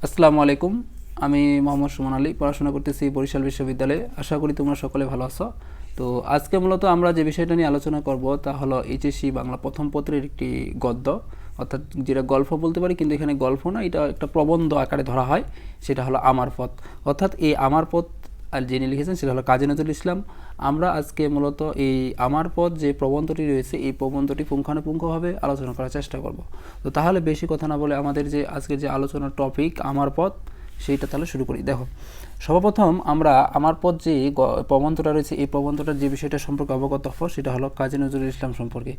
আসসালামু আলাইকুম। আমি মোহাম্মদ সুমন আলী, পড়াশোনা করতেছি বরিশাল বিশ্ববিদ্যালয়ে। আশা করি তোমরা সকলে ভালো আছো। তো আজকে মূলত আমরা যে বিষয়টা নিয়ে আলোচনা করব তা হলো এইচএসসি বাংলা প্রথম পত্রের একটি গদ্য, অর্থাৎ যেটা গল্প বলতে পারি, কিন্তু এখানে গল্প না, এটা একটা প্রবন্ধ আকারে ধরা হয়। সেটা হলো আমার পথ। অর্থাৎ এই আমার পথ আর যিনি লিখেছেন সেটা হলো কাজী নজরুল ইসলাম। আমরা আজকে মূলত এই আমার পথ যে প্রবন্ধটি রয়েছে, এই প্রবন্ধটি পুঙ্খানুপুঙ্খভাবে আলোচনা করার চেষ্টা করব। তো তাহলে বেশি কথা না বলে আমাদের যে আজকের যে আলোচনার টপিক আমার পথ, সেইটা তাহলে শুরু করি। দেখো, সর্বপ্রথম আমরা আমার পথ যে প্রবন্ধটা রয়েছে, এই প্রবন্ধটার যে বিষয়টা সম্পর্কে অবগত হব সেটা হলো কাজী নজরুল ইসলাম সম্পর্কে।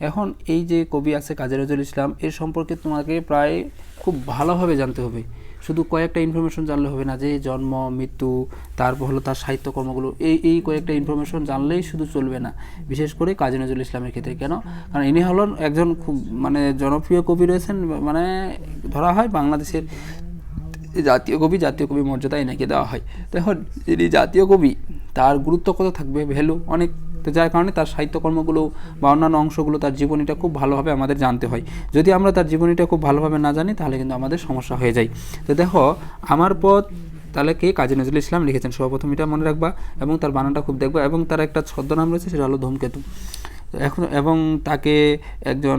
এখন এই যে কবি আছে কাজী নজরুল ইসলাম, এর সম্পর্কে তোমাকে প্রায় খুব ভালোভাবে জানতে হবে। শুধু কয়েকটা ইনফরমেশন জানলে হবে না, যে জন্ম, মৃত্যু, তারপর হলো তার সাহিত্যকর্মগুলো, এই কয়েকটা ইনফরমেশন জানলেই শুধু চলবে না, বিশেষ করে কাজী নজরুল ইসলামের ক্ষেত্রে। কেন? কারণ ইনি হলেন একজন খুব জনপ্রিয় কবি রয়েছেন, ধরা হয় বাংলাদেশের জাতীয় কবি, জাতীয় কবি মর্যাদা এনাকে দেওয়া হয়। তো এখন যিনি জাতীয় কবি, তার গুরুত্ব কত থাকবে, ভ্যালু অনেক। তো যার কারণে তার সাহিত্যকর্মগুলো বা অন্যান্য অংশগুলো, তার জীবনীটা খুব ভালোভাবে আমাদের জানতে হয়। যদি আমরা তার জীবনীটা খুব ভালোভাবে না জানি, তাহলে কিন্তু আমাদের সমস্যা হয়ে যায়। তো দেখো, আমার পথ তাহলে কে কাজী নজরুল ইসলাম লিখেছেন, সর্বপ্রথম এটা মনে রাখবা, এবং তার বানানটা খুব দেখবা। এবং তার একটা ছদ্মনাম রয়েছে, সেটা হলো ধূমকেতু। এখন এবং তাকে একজন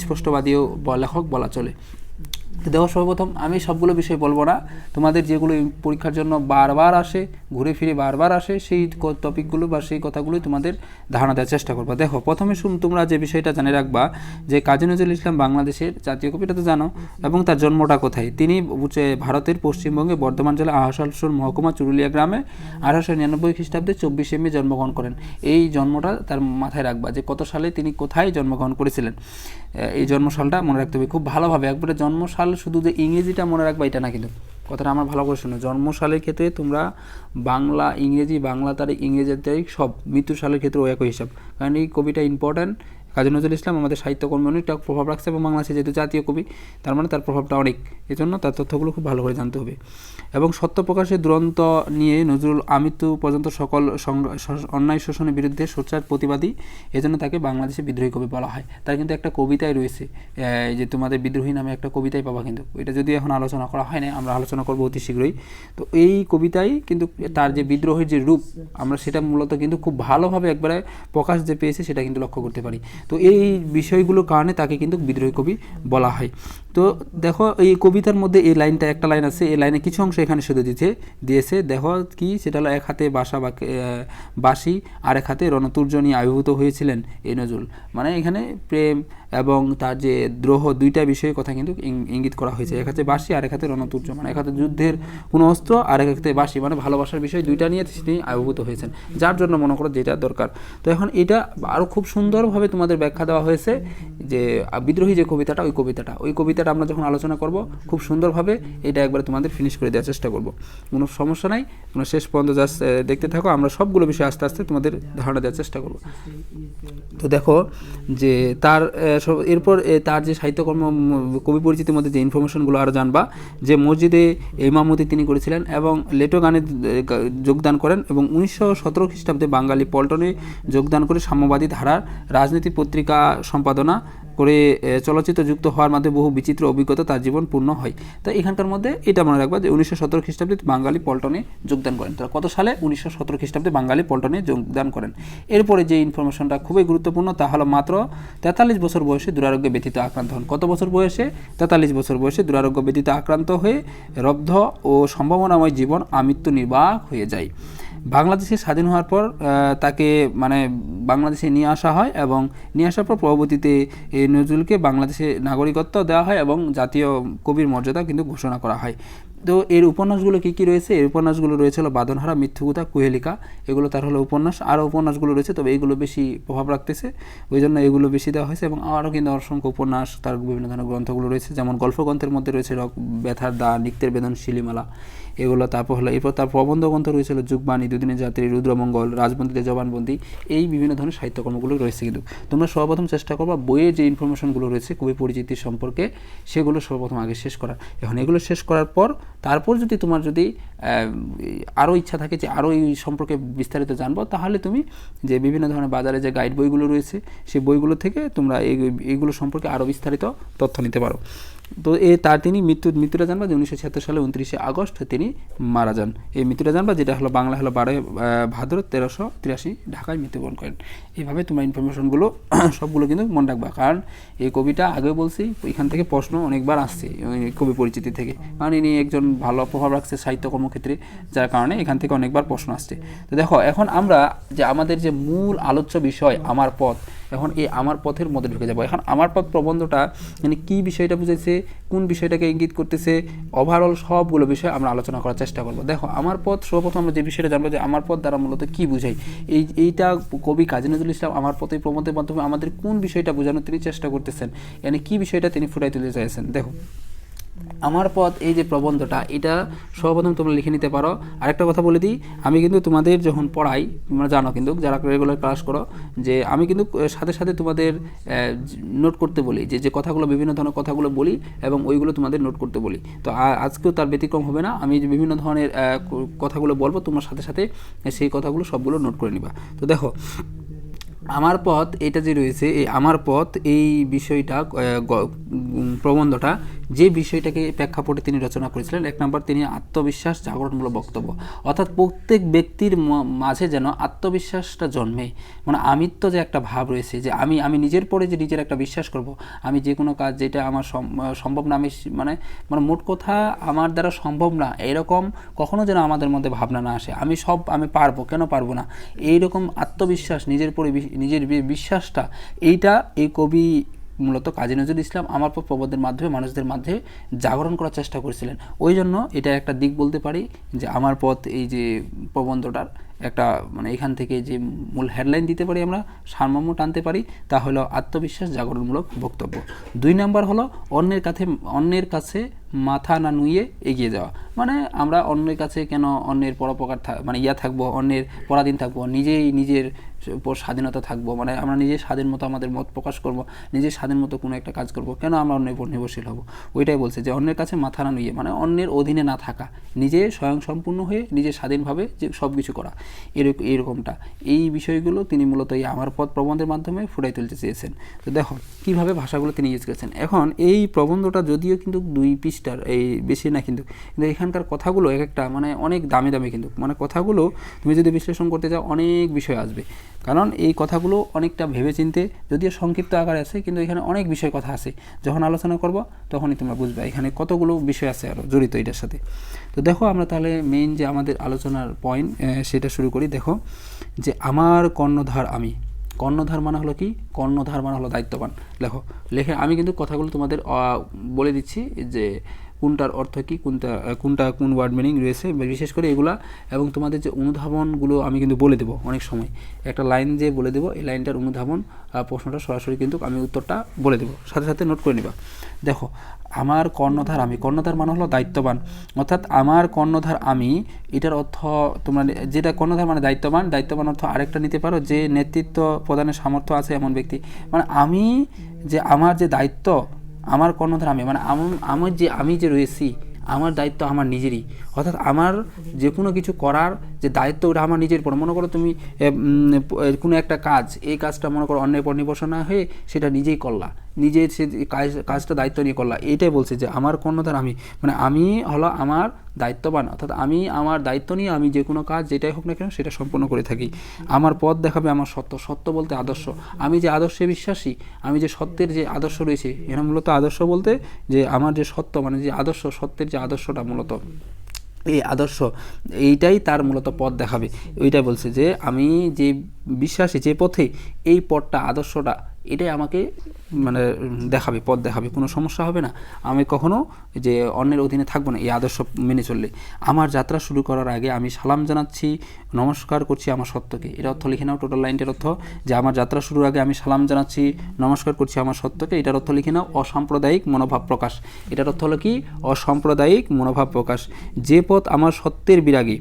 স্পষ্টবাদীও লেখক বলা চলে। দেখো, সর্বপ্রথম আমি সবগুলো বিষয় বলবো না, তোমাদের যেগুলো পরীক্ষার জন্য বারবার আসে, ঘুরে ফিরে বারবার আসে, সেই টপিকগুলো বা সেই কথাগুলোই তোমাদের ধারণা দেওয়ার চেষ্টা করবো। দেখো, প্রথমে তোমরা যে বিষয়টা জেনে রাখবা যে কাজী নজরুল ইসলাম বাংলাদেশের জাতীয় কবি, এটা তো জানো। এবং তার জন্মটা কোথায়? তিনি ভারতের পশ্চিমবঙ্গে বর্ধমান জেলা আসানসোল মহকুমা চুরুলিয়া গ্রামে 1899 খ্রিস্টাব্দে 24শে মে জন্মগ্রহণ করেন। এই জন্মটা তার মাথায় রাখবা, যে কত সালে তিনি কোথায় জন্মগ্রহণ করেছিলেন। এই জন্মসালটা মনে রাখতে হবে খুব ভালোভাবে। একবারে জন্মসাল শুধু যে ইংরেজিটা মনে রাখবা এটা না, কিন্তু কথাটা আমার ভালো করে শোনো। জন্মসালের ক্ষেত্রে তোমরা বাংলা, ইংরেজি, বাংলা তারিখ, ইংরেজি তারিখ সব, মৃত্যু সালের ক্ষেত্রেও একই হিসাব। কারণ এই কবিটা ইম্পর্ট্যান্ট। কাজী নজরুল ইসলাম আমাদের সাহিত্যকর্মে অনেকটা প্রভাব রাখছে, এবং বাংলাদেশে যেহেতু জাতীয় কবি, তার তার প্রভাবটা অনেক। এজন্য তার তথ্যগুলো খুব ভালো করে জানতে হবে। এবং সত্য প্রকাশের দুরন্ত নিয়ে নজরুল আমৃত্যু পর্যন্ত সকল অন্যায় শোষণের বিরুদ্ধে সোচ্চার প্রতিবাদী, এজন্য তাকে বাংলাদেশে বিদ্রোহী কবি বলা হয়। তার কিন্তু একটা কবিতাই রয়েছে, এই যে তোমাদের বিদ্রোহী নামে একটা কবিতাই পাবা, কিন্তু এটা যদি এখন আলোচনা করা হয় না, আমরা আলোচনা করবো অতি শীঘ্রই। তো এই কবিতাই কিন্তু তার যে বিদ্রোহের যে রূপ, আমরা সেটা মূলত কিন্তু খুব ভালোভাবে একবারে প্রকাশ যে পেয়েছে, সেটা কিন্তু লক্ষ্য করতে পারি। তো এই বিষয়গুলোর কারণে তাকে কিন্তু বিদ্রোহী কবি বলা হয়। তো দেখো, এই কবিতার মধ্যে এই লাইনটা, একটা লাইন আছে, এই লাইনে কিছু অংশ এখানে শুধু দিয়েছে। দেখো কি, সেটা হলো এক হাতে বাঁশি আর এক হাতে রণতুর্য নিয়ে আবির্ভূত হয়েছিলেন এই নজরুল। এখানে প্রেম এবং তার যে দ্রোহ, দুইটা বিষয়ের কথা কিন্তু ইঙ্গিত করা হয়েছে। এক হাতে বাঁশি আর এক হাতে রণতুর্য, এক হাতে যুদ্ধের কোনো অস্ত্র আর এক হাতে বাঁশি, ভালোবাসার বিষয় দুইটা নিয়ে তিনি আবির্ভূত হয়েছেন, যার জন্য মনে করো যেটা দরকার। তো এখন এটা আরও খুব সুন্দরভাবে তোমাদের ব্যাখ্যা দেওয়া হয়েছে, যে বিদ্রোহী যে কবিতাটা, ওই কবিতাটা আমরা যখন আলোচনা করব, খুব সুন্দরভাবে এটা একবার তোমাদের ফিনিশ করে দেওয়ার চেষ্টা করব। কোনো সমস্যা নাই, তোমরা শেষ পর্যন্ত জাস্ট দেখতে থাকো। আমরা সবগুলো বিষয় আস্তে আস্তে তোমাদের ধারণা দেওয়ার চেষ্টা করব। তো দেখো, যে তার এরপর তার যে সাহিত্যকর্ম, কবি পরিচিতির মধ্যে যে ইনফরমেশনগুলো আরও জানবা, যে মসজিদে ইমামতি তিনি করেছিলেন এবং লেটো গানে যোগদান করেন, এবং 1917 খ্রিস্টাব্দে বাঙালি পল্টনে যোগদান করে সাম্যবাদী ধারার রাজনীতি পত্রিকা সম্পাদনা করে চলচ্চিত্র যুক্ত হওয়ার মাধ্যমে বহু বিচিত্র অভিজ্ঞতা তার জীবন পূর্ণ হয়। তো এখানকার মধ্যে এটা মনে রাখবা যে 1917 খ্রিস্টাব্দে বাঙালি পল্টনে যোগদান করেন। তারা কত সালে? 1917 খ্রিস্টাব্দে বাঙালি পল্টনে যোগদান করেন। এরপরে যে ইনফরমেশনটা খুবই গুরুত্বপূর্ণ, তা হলো মাত্র 43 বছর বয়সে দুরারোগ্য ব্যথিত আক্রান্ত হন। কত বছর বয়সে? 43 বছর বয়সে দুরারোগ্য ব্যথিত আক্রান্ত হয়ে রব্ধ ও সম্ভাবনাময় জীবন আমৃত্যু নির্বাহ হয়ে যায়। বাংলাদেশে স্বাধীন হওয়ার পর তাকে বাংলাদেশে নিয়ে আসা হয়, এবং নিয়ে আসার পর পরবর্তীতে এই নজরুলকে বাংলাদেশে নাগরিকত্ব দেওয়া হয়, এবং জাতীয় কবির মর্যাদা কিন্তু ঘোষণা করা হয়। তো এর উপন্যাসগুলো কী কী রয়েছে? এর উপন্যাসগুলো রয়েছে হলো বাঁধনহারা, মৃত্যুকথা, কুহেলিকা, এগুলো তার হলো উপন্যাস। আরও উপন্যাসগুলো রয়েছে, তবে এইগুলো বেশি প্রভাব রাখতেছে, ওই জন্য এগুলো বেশি দেওয়া হয়েছে। এবং আরও কিন্তু অসংখ্য উপন্যাস, তার বিভিন্ন ধরনের গ্রন্থগুলো রয়েছে, যেমন গল্পগ্রন্থের মধ্যে রয়েছে ব্যথার দা, নিত্যের বেদন, শিলিমালা, এগুলো। তারপর তার প্রবন্ধ গ্রন্থ রয়েছিল যুগবাণী, দুদিনের যাত্রী, রুদ্রমঙ্গল, রাজবন্দীতে জবানবন্দি, এই বিভিন্ন ধরনের সাহিত্যকর্মগুলো রয়েছে। কিন্তু তোমরা সর্বপ্রথম চেষ্টা করবা বইয়ে যে ইনফরমেশনগুলো রয়েছে কবি পরিচিতির সম্পর্কে, সেগুলো সর্বপ্রথম আগে শেষ করার। এখন এগুলো শেষ করার পর তারপর যদি তোমার আরও ইচ্ছা থাকে যে আরও এই সম্পর্কে বিস্তারিত জানবো, তাহলে তুমি যে বিভিন্ন ধরনের বাজারে যে গাইড বইগুলো রয়েছে, সেই বইগুলো থেকে তোমরা এইগুলো সম্পর্কে আরও বিস্তারিত তথ্য নিতে পারো। তো তিনি মৃত্যুটা জানবা যে 1976 সালে 29শে আগস্ট তিনি মারা যান। এই মৃত্যুটা জানবা যেটা হলো বাংলা হলো 12 ভাদ্র 1383 ঢাকায় মৃত্যুবরণ করেন। এইভাবে তোমরা ইনফরমেশনগুলো সবগুলো কিন্তু মনে রাখবা, কারণ এই কবিটা আগেও বলছি এখান থেকে প্রশ্ন অনেকবার আসছে কবি পরিচিতি থেকে, কারণ ইনি একজন ভালো প্রভাব রাখছে সাহিত্য কর্মক্ষেত্রে, যার কারণে এখান থেকে অনেকবার প্রশ্ন আসছে। তো দেখো এখন আমরা যে আমাদের যে মূল আলোচ্য বিষয় আমার পথ, এখন এই আমার পথের মধ্যে ঢুকে যাবো। এখন আমার পথ প্রবন্ধটা মানে কী বিষয়টা বুঝাইছে, কোন বিষয়টাকে ইঙ্গিত করতেছে, ওভারঅল সবগুলো বিষয় আমরা আলোচনা করার চেষ্টা করবো। দেখো আমার পথ সর্বপ্রথম আমরা যে বিষয়টা জানবো যে আমার পথ দ্বারা মূলত কী বুঝাই, এইটা কবি কাজী নজরুল ইসলাম আমার পথ এই প্রবন্ধের মাধ্যমে আমাদের কোন বিষয়টা বোঝানোর তিনি চেষ্টা করতেছেন, মানে কী বিষয়টা তিনি ফুটাই তুলতে চাইছেন। দেখো আমার পথ এই যে প্রবন্ধটা, এটা সর্বপ্রথম তোমরা লিখে নিতে পারো। আরেকটা কথা বলে দিই, আমি কিন্তু তোমাদের যখন পড়াই, তোমরা জানো কিন্তু যারা রেগুলার ক্লাস করো, যে আমি কিন্তু সাথে সাথে তোমাদের নোট করতে বলি, যে কথাগুলো বিভিন্ন ধরনের কথাগুলো বলি এবং ওইগুলো তোমাদের নোট করতে বলি। তো আজকেও তার ব্যতিক্রম হবে না, আমি যে বিভিন্ন ধরনের কথাগুলো বলবো তোমার সাথে সাথে সেই কথাগুলো সবগুলো নোট করে নিবা। তো দেখো আমার পথ এটা যে রয়েছে, এই আমার পথ এই বিষয়টা প্রবন্ধটা যে বিষয়টাকে প্রেক্ষাপটে তিনি রচনা করেছিলেন, এক নম্বর তিনি আত্মবিশ্বাস জাগরণমূলক বক্তব্য, অর্থাৎ প্রত্যেক ব্যক্তির মাঝে যেন আত্মবিশ্বাসটা জন্মে, মানে আমিত্ব যে একটা ভাব রয়েছে, যে আমি নিজের পরে যে নিজের একটা বিশ্বাস করব, আমি যে কোনো কাজ যেটা আমার সম্ভব না, আমি মানে মোট কথা আমার দ্বারা সম্ভব না, এরকম কখনো যেন আমাদের মধ্যে ভাবনা না আসে, আমি পারবো, কেন পারবো না, এইরকম আত্মবিশ্বাস, নিজের পরে নিজের বিশ্বাসটা, এইটা এই কবি মূলত কাজী নজরুল ইসলাম আমার পথ প্রবন্ধের মাধ্যমে মানুষদের মাঝে জাগরণ করার চেষ্টা করেছিলেন। ওই জন্য এটা একটা দিক বলতে পারি যে আমার পথ এই যে প্রবন্ধটার একটা মানে এখান থেকে যে মূল হেডলাইন দিতে পারি, আমরা সারমর্ম টানতে পারি, তা হলো আত্মবিশ্বাস জাগরণমূলক বক্তব্য। 2 নম্বর হলো অন্যের কাছে মাথা না নুইয়ে এগিয়ে যাওয়া, মানে আমরা অন্যের কাছে কেন অন্যের পরোপকার মানে থাকবো, অন্যের পরাধীন থাকবো, নিজেই নিজের উপর স্বাধীনতা থাকবো, মানে আমরা নিজের স্বাধীন মতো আমাদের মত প্রকাশ করব, নিজের স্বাধীন মতো কোনো একটা কাজ করব, কেন আমরা অন্যের উপর নির্ভরশীল হব। ওইটাই বলছে যে অন্যের কাছে মাথা না নুইয়ে, মানে অন্যের অধীনে না থাকা, নিজে স্বয়ংসম্পূর্ণ হয়ে নিজে স্বাধীনভাবে যে সব কিছু করা, এরকমটা এই বিষয়গুলো তিনি মূলত এই আমার পথ প্রবন্ধের মাধ্যমে ফুটাই তুলতে চেয়েছেন। তো দেখো কীভাবে ভাষাগুলো তিনি ইউজ করেছেন। এখন এই প্রবন্ধটা যদিও কিন্তু 2 পৃষ্ঠার এই বেশি না, কিন্তু এখানকার কথাগুলো এক একটা মানে অনেক দামি দামি, কিন্তু মানে কথাগুলো তুমি যদি বিশ্লেষণ করতে যাও অনেক বিষয় আসবে, কারণ এই কথাগুলো অনেকটা ভেবেচিন্তে, যদিও সংক্ষিপ্ত আকারে আছে, কিন্তু এখানে অনেক বিষয় কথা আছে, যখন আলোচনা করব তখনই তোমরা বুঝবে এখানে কতগুলো বিষয় আছে আরও জড়িত এটার সাথে। তো দেখো আমরা তাহলে মেইন যে আমাদের আলোচনার পয়েন্ট সেটা শুরু করি। দেখো যে আমার কর্ণধার আমি, কর্ণধার মানে হলো কি, কর্ণধার মানে হলো দায়িত্ববান। লেখে আমি কিন্তু কথাগুলো তোমাদের বলে দিচ্ছি যে কোনটার অর্থ কী, কোন ওয়ার্ড মিনিং রয়েছে বিশেষ করে এগুলা, এবং তোমাদের যে অনুধাবনগুলো আমি কিন্তু বলে দেবো অনেক সময়, একটা লাইন যে বলে দেবো, এই লাইনটার অনুধাবন প্রশ্নটা সরাসরি কিন্তু আমি উত্তরটা বলে দেবো, সাথে সাথে নোট করে নিবা। দেখো আমার কর্ণধার আমি, কর্ণধার মানে হলো দায়িত্ববান, অর্থাৎ আমার কর্ণধার আমি, এটার অর্থ তোমরা যেটা কর্ণধার মানে দায়িত্ববান অর্থ আরেকটা নিতে পারো, যে নেতৃত্ব প্রদানের সামর্থ্য আছে এমন ব্যক্তি, মানে আমি যে আমার যে দায়িত্ব, আমার কর্ণধার আমি, মানে আমি যে রয়েছি, আমার দায়িত্ব আমার নিজেরই, অর্থাৎ আমার যে কোনো কিছু করার যে দায়িত্ব ওটা আমার নিজের পর। মনে করো তুমি কোনো একটা কাজ, এই কাজটা মনে করো অন্যের পর নির্ভরশীল না হয়ে সেটা নিজেই করলা, নিজের সে কাজটা দায়িত্ব নিয়ে করলা, এইটাই বলছে যে আমার কর্ণধার আমি, মানে আমি হলো আমার দায়িত্ববান, অর্থাৎ আমি আমার দায়িত্ব নিয়ে আমি যে কোনো কাজ যেটাই হোক না কেন সেটা সম্পন্ন করে থাকি। আমার পথ দেখাবে আমার সত্য বলতে আদর্শ, আমি যে আদর্শে বিশ্বাসী, আমি যে সত্যের যে আদর্শ রয়েছে, এরা মূলত আদর্শ বলতে যে আমার যে সত্য মানে যে আদর্শ, সত্যের যে আদর্শটা মূলত এই আদর্শ, এইটাই তার মূলত পথ দেখাবে। ওইটাই বলছে যে আমি যে বিশ্বাসী, যে পথে, এই পথটা আদর্শটা এটাই আমাকে মানে দেখাবে, পথ দেখাবে, কোনো সমস্যা হবে না, আমি কখনো যে অন্যের অধীনে থাকবো না এই আদর্শ মেনে চললে। আমার যাত্রা শুরু করার আগে আমি সালাম জানাচ্ছি, নমস্কার করছি আমার সত্যকে, এর অর্থ লিখে নাও, টোটাল লাইনটার অর্থ যে আমার যাত্রা শুরুর আগে আমি সালাম জানাচ্ছি, নমস্কার করছি আমার সত্যকে, এটার অর্থ লিখে নাও অসাম্প্রদায়িক মনোভাব প্রকাশ। এটার অর্থ হলো কি, অসাম্প্রদায়িক মনোভাব প্রকাশ। যে পথ আমার সত্যের বিরাগী,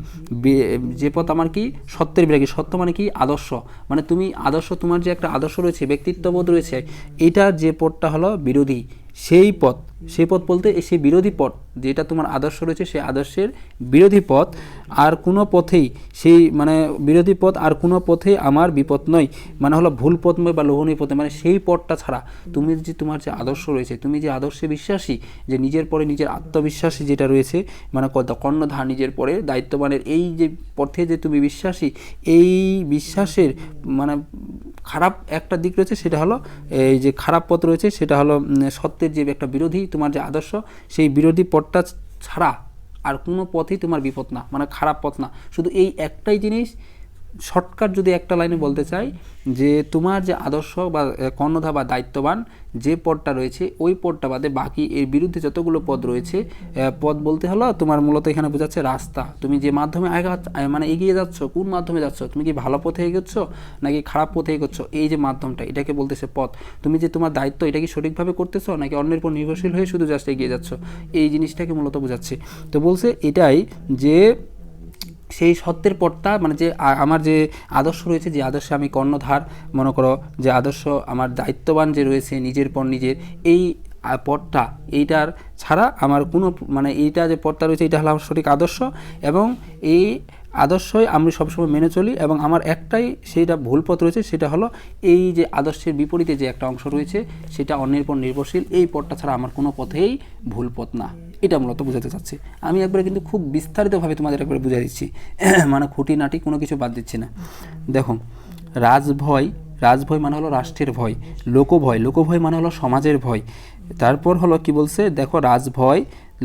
যে পথ আমার কি সত্যের বিরাগী, সত্য মানে কি আদর্শ, মানে তুমি আদর্শ, তোমার যে একটা আদর্শ রয়েছে, ব্যক্তিত্ববোধ রয়েছে, এটার যে পথটা হলো বিরোধী, সেই পথ বলতে সেই বিরোধী পথ যেটা তোমার আদর্শ রয়েছে, সেই আদর্শের বিরোধী পথ আর কোনো পথেই সেই মানে বিরোধী পথ আর কোনো পথেই আমার বিপদ নয়, মানে হলো ভুল পথ নয় বা লোভনীয় পথ, মানে সেই পথটা ছাড়া তুমি যে তোমার যে আদর্শ রয়েছে, তুমি যে আদর্শে বিশ্বাসী, যে নিজের পরে নিজের আত্মবিশ্বাসী যেটা রয়েছে, মানে কর্ণধার নিজের পরে দায়িত্ববানের এই যে পথে যে তুমি বিশ্বাসী, এই বিশ্বাসের মানে খারাপ একটা দিক রয়েছে, সেটা হলো এই যে খারাপ পথ রয়েছে, সেটা হলো সত্যের যে একটা বিরোধী তোমার যে আদর্শ, সেই বিরোধী পথটা ছাড়া আর কোনো পথই তোমার বিপদ না, মানে খারাপ পথ না। শুধু এই একটাই জিনিস শর্টকাট যদি একটা লাইনে বলতে চাই, যে তোমার যে আদর্শ বা কর্ণধার বা দায়িত্ববান যে পদটা রয়েছে, ওই পদটা বাদে বাকি এর বিরুদ্ধে যতগুলো পদ রয়েছে, পদ বলতে হলো তোমার মূলত এখানে বোঝাচ্ছে রাস্তা, তুমি যে মাধ্যমে মানে এগিয়ে যাচ্ছ, কোন মাধ্যমে যাচ্ছ, তুমি কি ভালো পথে এগোচ্ছ নাকি খারাপ পথে এগোচ্ছ, এই যে মাধ্যমটা এটাকে বলতেছে পথ। তুমি যে তোমার দায়িত্ব এটা কি সঠিকভাবে করতেছো নাকি অন্যের উপর নির্ভরশীল হয়ে শুধু জাস্ট এগিয়ে যাচ্ছ, এই জিনিসটাকে মূলত বোঝাচ্ছে। তো বলছে এটাই যে সেই সত্যের পথটা, মানে যে আমার যে আদর্শ রয়েছে, যে আদর্শে আমি কর্ণধার, মনে করো যে আদর্শ আমার দায়িত্ববান যে রয়েছে নিজের পর নিজের, এই পথটা এইটার ছাড়া আমার কোনো মানে এইটা যে পথটা রয়েছে এটা হলো আমার সঠিক আদর্শ, এবং এই আদর্শই আমি সবসময় মেনে চলি, এবং আমার একটাই সেইটা ভুল পথ রয়েছে, সেটা হলো এই যে আদর্শের বিপরীতে যে একটা অংশ রয়েছে সেটা অন্যের উপর নির্ভরশীল, এই পথটা ছাড়া আমার কোনো পথেই ভুল পথ না। এটা মূলত বোঝাতে চাচ্ছি আমি, একবারে কিন্তু খুব বিস্তারিতভাবে তোমাদের একবারে বুঝাই দিচ্ছি, মানে খুঁটিনাটি কোনো কিছু বাদ দিচ্ছি না। দেখো, রাজভয় মানে হলো রাষ্ট্রের ভয়, লোকভয় মানে হলো সমাজের ভয়। তারপর হলো কি বলছে, দেখো রাজভয়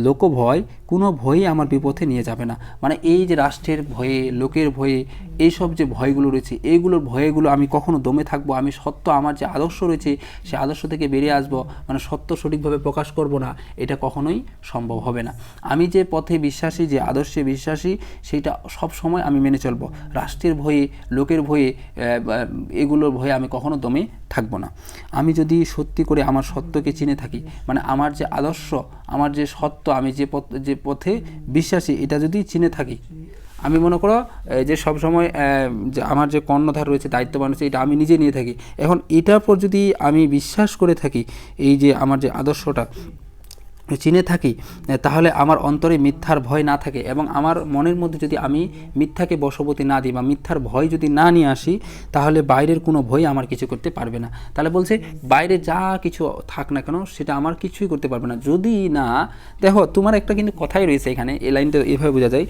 লোকভয় কোনো ভয়ই আমার বিপথে নিয়ে যাবে না, মানে এই যে রাষ্ট্রের ভয়ে, লোকের ভয়ে, এইসব যে ভয়গুলো রয়েছে, এইগুলোর ভয়গুলো আমি কখনো দমে থাকবো, আমি সত্য আমার যে আদর্শ রয়েছে সেই আদর্শ থেকে বেরিয়ে আসবো, মানে সত্য সঠিকভাবে প্রকাশ করব না, এটা কখনোই সম্ভব হবে না। আমি যে পথে বিশ্বাসী, যে আদর্শে বিশ্বাসী, সেইটা সব সময় আমি মেনে চলবো। রাষ্ট্রের ভয়ে, লোকের ভয়ে, এগুলোর ভয়ে আমি কখনো দমে থাকবো না। আমি যদি সত্যি করে আমার সত্যকে চিনে থাকি, মানে আমার যে আদর্শ, আমার যে সত্য, আমি যে পথে বিশ্বাসী, এটা যদি চিনে থাকি, আমি মনে করো যে সবসময় যে আমার যে কর্ণধার রয়েছে, দায়িত্ববান রয়েছে, এটা আমি নিজে নিয়ে থাকি। এখন এটার পর যদি আমি বিশ্বাস করে থাকি, এই যে আমার যে আদর্শটা চিনে থাকি, তাহলে আমার অন্তরে মিথ্যার ভয় না থাকে, এবং আমার মনের মধ্যে যদি আমি মিথ্যাকে বশবর্তী না দিই বা মিথ্যার ভয় যদি না নিয়ে আসি, তাহলে বাইরের কোনো ভয় আমার কিছু করতে পারবে না। তাহলে বলছে বাইরে যা কিছু থাক না কেন সেটা আমার কিছুই করতে পারবে না, যদি না, দেখো তোমার একটা কিন্তু কথাই রয়েছে এখানে, এই লাইনটা এভাবে বোঝা যায়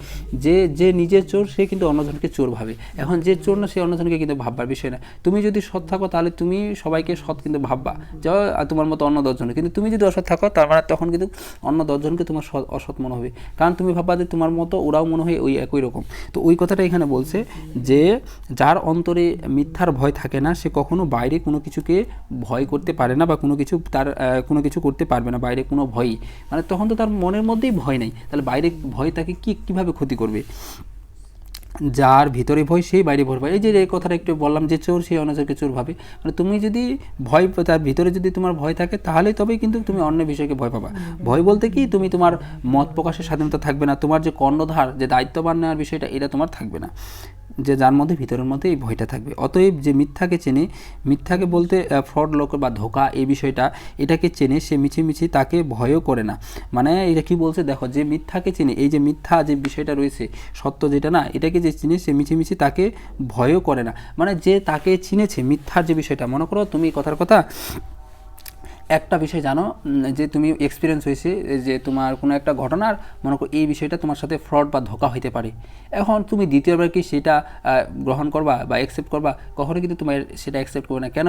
যে নিজের চোর সে কিন্তু অন্যজনকে চোর ভাবে। এখন যে চোর না সে অন্যজনকে কিন্তু ভাববার বিষয় না। তুমি যদি সৎ থাকো তাহলে তুমি সবাইকে সৎ কিন্তু ভাববা, যা তোমার মতো অন্য 10 জনের, কিন্তু তুমি যদি অসৎ থাকো তার মানে তখন কিন্তু অন্য 10 জনকে তোমার অসৎ মনে হবে, কারণ তুমি ভাববা যে তোমার মতো ওরাও মনে হয় ওই একই রকম। তো ওই কথাটা এখানে বলছে যে যার অন্তরে মিথ্যার ভয় থাকে না, সে কখনো বাইরে কোনো কিছুকে ভয় করতে পারে না, বা কোনো কিছু করতে পারবে না, বাইরে কোনো ভয়ই, মানে তখন তো তার মনের মধ্যেই ভয় নেই, তাহলে বাইরে ভয় তাকে কীভাবে ক্ষতি করবে। যার ভিতরে ভয় সেই বাইরে ভয় পায়, এই যে এই কথাটা একটু বললাম যে চোর সেই অন্যজনকে চোর ভাবে, মানে তুমি যদি ভয়, তার ভিতরে যদি তোমার ভয় থাকে, তাহলে তবেই কিন্তু তুমি অন্য বিষয়কে ভয় পাবা। ভয় বলতে কি, তুমি তোমার মত প্রকাশের স্বাধীনতা থাকবে না, তোমার যে কর্ণধার, যে দায়িত্ববান নেওয়ার বিষয়টা, এটা তোমার থাকবে না, যে যার মধ্যে ভিতরের মধ্যে এই ভয়টা থাকবে। অতএব যে মিথ্যাকে চেনে, মিথ্যাকে বলতে ফ্রড লোক বা ধোঁকা, এই বিষয়টা এটাকে চেনে, সে মিছিমিছি তাকে ভয়ও করে না। মানে এটা কি বলছে, দেখো যে মিথ্যাকে চেনে, এই যে মিথ্যা যে বিষয়টা রয়েছে, সত্য যেটা না, এটাকে যে চিনে সে মিছিমিছি তাকে ভয়ও করে না, মানে যে তাকে চিনেছে মিথ্যার যে বিষয়টা, মনে করো তুমি কথার কথা একটা বিষয় জানো, যে তুমি এক্সপিরিয়েন্স হয়েছে যে তোমার কোনো একটা ঘটনার, মনে করো এই বিষয়টা তোমার সাথে ফ্রড বা ধোঁকা হইতে পারে, এখন তুমি দ্বিতীয়বার কি সেটা গ্রহণ করবা বা অ্যাকসেপ্ট করবা? কখনো কিন্তু তোমার সেটা অ্যাকসেপ্ট করবে না। কেন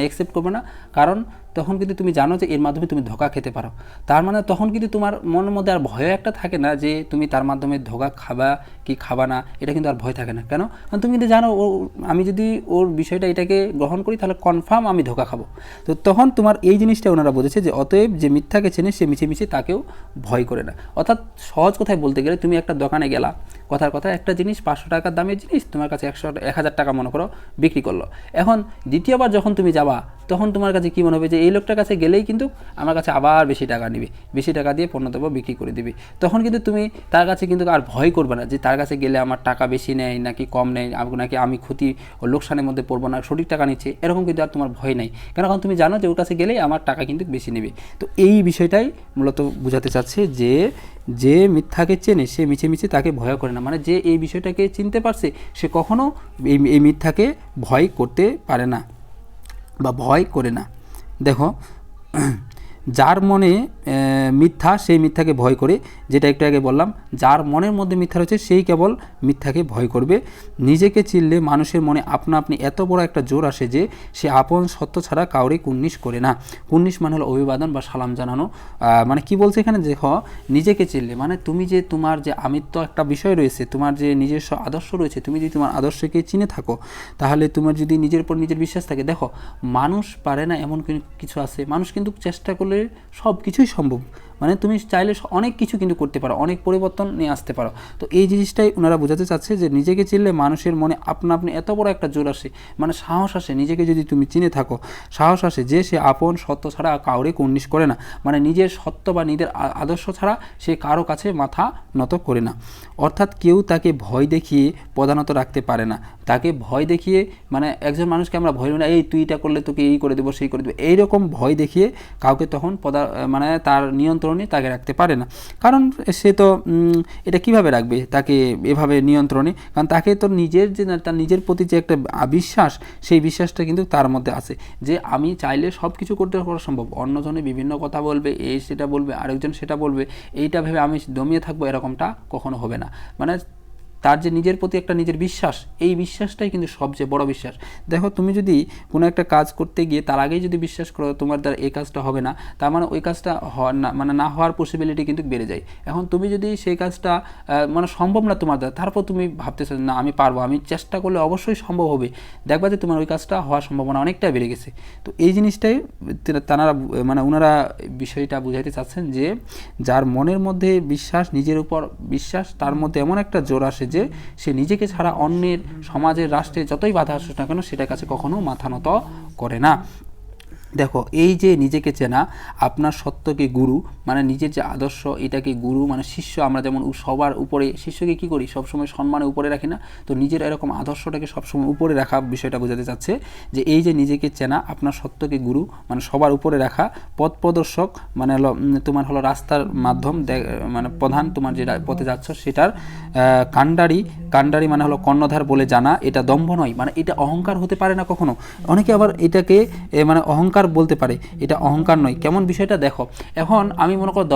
অ্যাকসেপ্ট করবে না? কারণ তখন কিন্তু তুমি জানো যে এর মাধ্যমে তুমি ধোঁকা খেতে পারো, তার মানে তখন কিন্তু তোমার মনের মধ্যে আর ভয় একটা থাকে না যে তুমি তার মাধ্যমে ধোঁকা খাবা কি খাবা না, এটা কিন্তু আর ভয় থাকে না। কেন? কারণ তুমি কিন্তু জানো আমি যদি ওর বিষয়টা এটাকে গ্রহণ করি তাহলে কনফার্ম আমি ধোঁকা খাবো। তো তখন তোমার এই জিনিসটা ওনারা বলেছে যে অতএব যে মিথ্যাকে চেনে সে মিছিমিছি তাকেও ভয় করে না। অর্থাৎ সহজ কথায় বলতে গেলে, তুমি একটা দোকানে গেলা, কথার কথা একটা জিনিস 500 টাকার দামের জিনিস তোমার কাছে 1000 টাকা মনে করো বিক্রি করলো, এখন দ্বিতীয়বার যখন তুমি যাবা তখন তোমার কাছে কী মনে হবে যে এই লোকটার কাছে গেলেই কিন্তু আমার কাছে আবার বেশি টাকা নেবে, বেশি টাকা দিয়ে পণ্যদ্রব্য বিক্রি করে দেবে। তখন কিন্তু তুমি তার কাছে কিন্তু আর ভয় করবে না যে তার কাছে গেলে আমার টাকা বেশি নেয় নাকি কম নেয়, নাকি আমি ক্ষতি ও লোকসানের মধ্যে পড়বো না, সঠিক টাকা নিচ্ছে, এরকম কিন্তু আর তোমার ভয় নাই। কারণ তুমি জানো যে ওর কাছে গেলেই আমার টাকা কিন্তু বেশি নেবে। তো এই বিষয়টাই মূলত বোঝাতে চাচ্ছে যে যে মিথ্যাকে চেনে সে মিছে মিছে তাকে ভয় করে না, মানে যে এই বিষয়টাকে চিনতে পারছে সে কখনো এই মিথ্যাকে ভয় করতে পারে না বা ভয় করে না। দেখো, যার মনে মিথ্যা সেই মিথ্যাকে ভয় করে, যেটা একটু আগে বললাম, যার মনের মধ্যে মিথ্যা রয়েছে সেই কেবল মিথ্যাকে ভয় করবে। নিজেকে চিনলে মানুষের মনে আপনা আপনি এত বড় একটা জোর আসে যে সে আপন সত্য ছাড়া কাউরে কুন্নিশ করে না। কুন্নিশ মানে হলো অভিবাদন বা সালাম জানানো। মানে কি বলছে এখানে, দেখো নিজেকে চিনলে মানে তুমি যে তোমার যে আমিত্ব একটা বিষয় রয়েছে, তোমার যে নিজস্ব আদর্শ রয়েছে, তুমি যদি তোমার আদর্শকে চিনে থাকো তাহলে তোমার যদি নিজের উপর নিজের বিশ্বাস থাকে, দেখো মানুষ পারে না এমন কিছু আছে, মানুষ কিন্তু চেষ্টা করলে সব কিছুই সম্ভব। মানে তুমি চাইলে অনেক কিছু কিন্তু করতে পারো, অনেক পরিবর্তন নিয়ে আসতে পারো। তো এই জিনিসটাই ওনারা বোঝাতে চাচ্ছে যে নিজেকে চিনলে মানুষের মনে আপনা আপনি এত বড় একটা জোর আসে, মানে সাহস আসে, নিজেকে যদি তুমি চিনে থাকো সাহস আসে যে সে আপন সত্য ছাড়া কাউরে কুন্নিশ করে না, মানে নিজের সত্য বা নিজের আদর্শ ছাড়া সে কারো কাছে মাথা নত করে না। অর্থাৎ কেউ তাকে ভয় দেখিয়ে প্রধানত রাখতে পারে না। তাকে ভয় দেখিয়ে, মানে একজন মানুষকে আমরা ভয় না, এই তুই এটা করলে তোকে এই করে দেবো সেই করে দেবো, এইরকম ভয় দেখিয়ে কাউকে তখন মানে তার নিয়ন্ত্রণে তাকে রাখতে পারে না। কারণ সে তো এটা কিভাবে রাখবে তাকে এভাবে নিয়ন্ত্রণে, কারণ তাকে তো নিজের যে তার নিজের প্রতি যে একটা বিশ্বাস, সেই বিশ্বাসটা কিন্তু তার মধ্যে আছে যে আমি চাইলে সব কিছু করতে করা সম্ভব। অন্যজনে বিভিন্ন কথা বলবে, এই সেটা বলবে, আরেকজন সেটা বলবে, এইটা ভেবে আমি দমিয়ে থাকবো, এরকমটা কখনো হবে না। মানে তার যে নিজের প্রতি একটা নিজের বিশ্বাস, এই বিশ্বাসটাই কিন্তু সবচেয়ে বড় বিশ্বাস। দেখো তুমি যদি কোনো একটা কাজ করতে গিয়ে তার আগেই যদি বিশ্বাস করো তোমার দ্বারা এই কাজটা হবে না, তার মানে ওই কাজটা না হওয়ার পসিবিলিটি কিন্তু বেড়ে যায়। এখন তুমি যদি সেই কাজটা মানে সম্ভব না তোমার দ্বারা, তারপর তুমি ভাবতেছো না আমি পারবো, আমি চেষ্টা করলে অবশ্যই সম্ভব হবে, দেখবা যে তোমার ওই কাজটা হওয়ার সম্ভাবনা অনেকটাই বেড়ে গেছে। তো এই জিনিসটাই তারা মানে ওনারা বিষয়টা বুঝাইতে চাচ্ছেন যে যার মনের মধ্যে বিশ্বাস, নিজের উপর বিশ্বাস, তার মধ্যে এমন একটা জোর আসে যে সে নিজেকে ছাড়া অন্যের, সমাজের, রাষ্ট্রে যতই বাধা আসুক না কেন সেটার কাছে কখনো মাথা নত করে না। দেখো এই যে নিজেকে চেনা, আপনার সত্যকে গুরু, মানে নিজের যে আদর্শ এটাকে গুরু, মানে শিষ্য, আমরা যেমন সবার উপরে শিষ্যকে কী করি সবসময় সম্মানে উপরে রাখি না, তো নিজের এরকম আদর্শটাকে সবসময় উপরে রাখা বিষয়টা বোঝাতে চাচ্ছে যে এই যে নিজেকে চেনা, আপনার সত্যকে গুরু মানে সবার উপরে রাখা, পথ প্রদর্শক মানে হলো তোমার হলো রাস্তার মাধ্যম, মানে প্রধান তোমার যে পথে যাচ্ছ সেটার কাণ্ডারি মানে হলো কর্ণধার বলে জানা, এটা দম্ভ নয়, মানে এটা অহংকার হতে পারে না কখনো। অনেকে আবার এটাকে মানে অহংকার বলতে পারে, এটা অহংকার নয়। কেমন বিষয়টা দেখো, এখন আমি মনে করো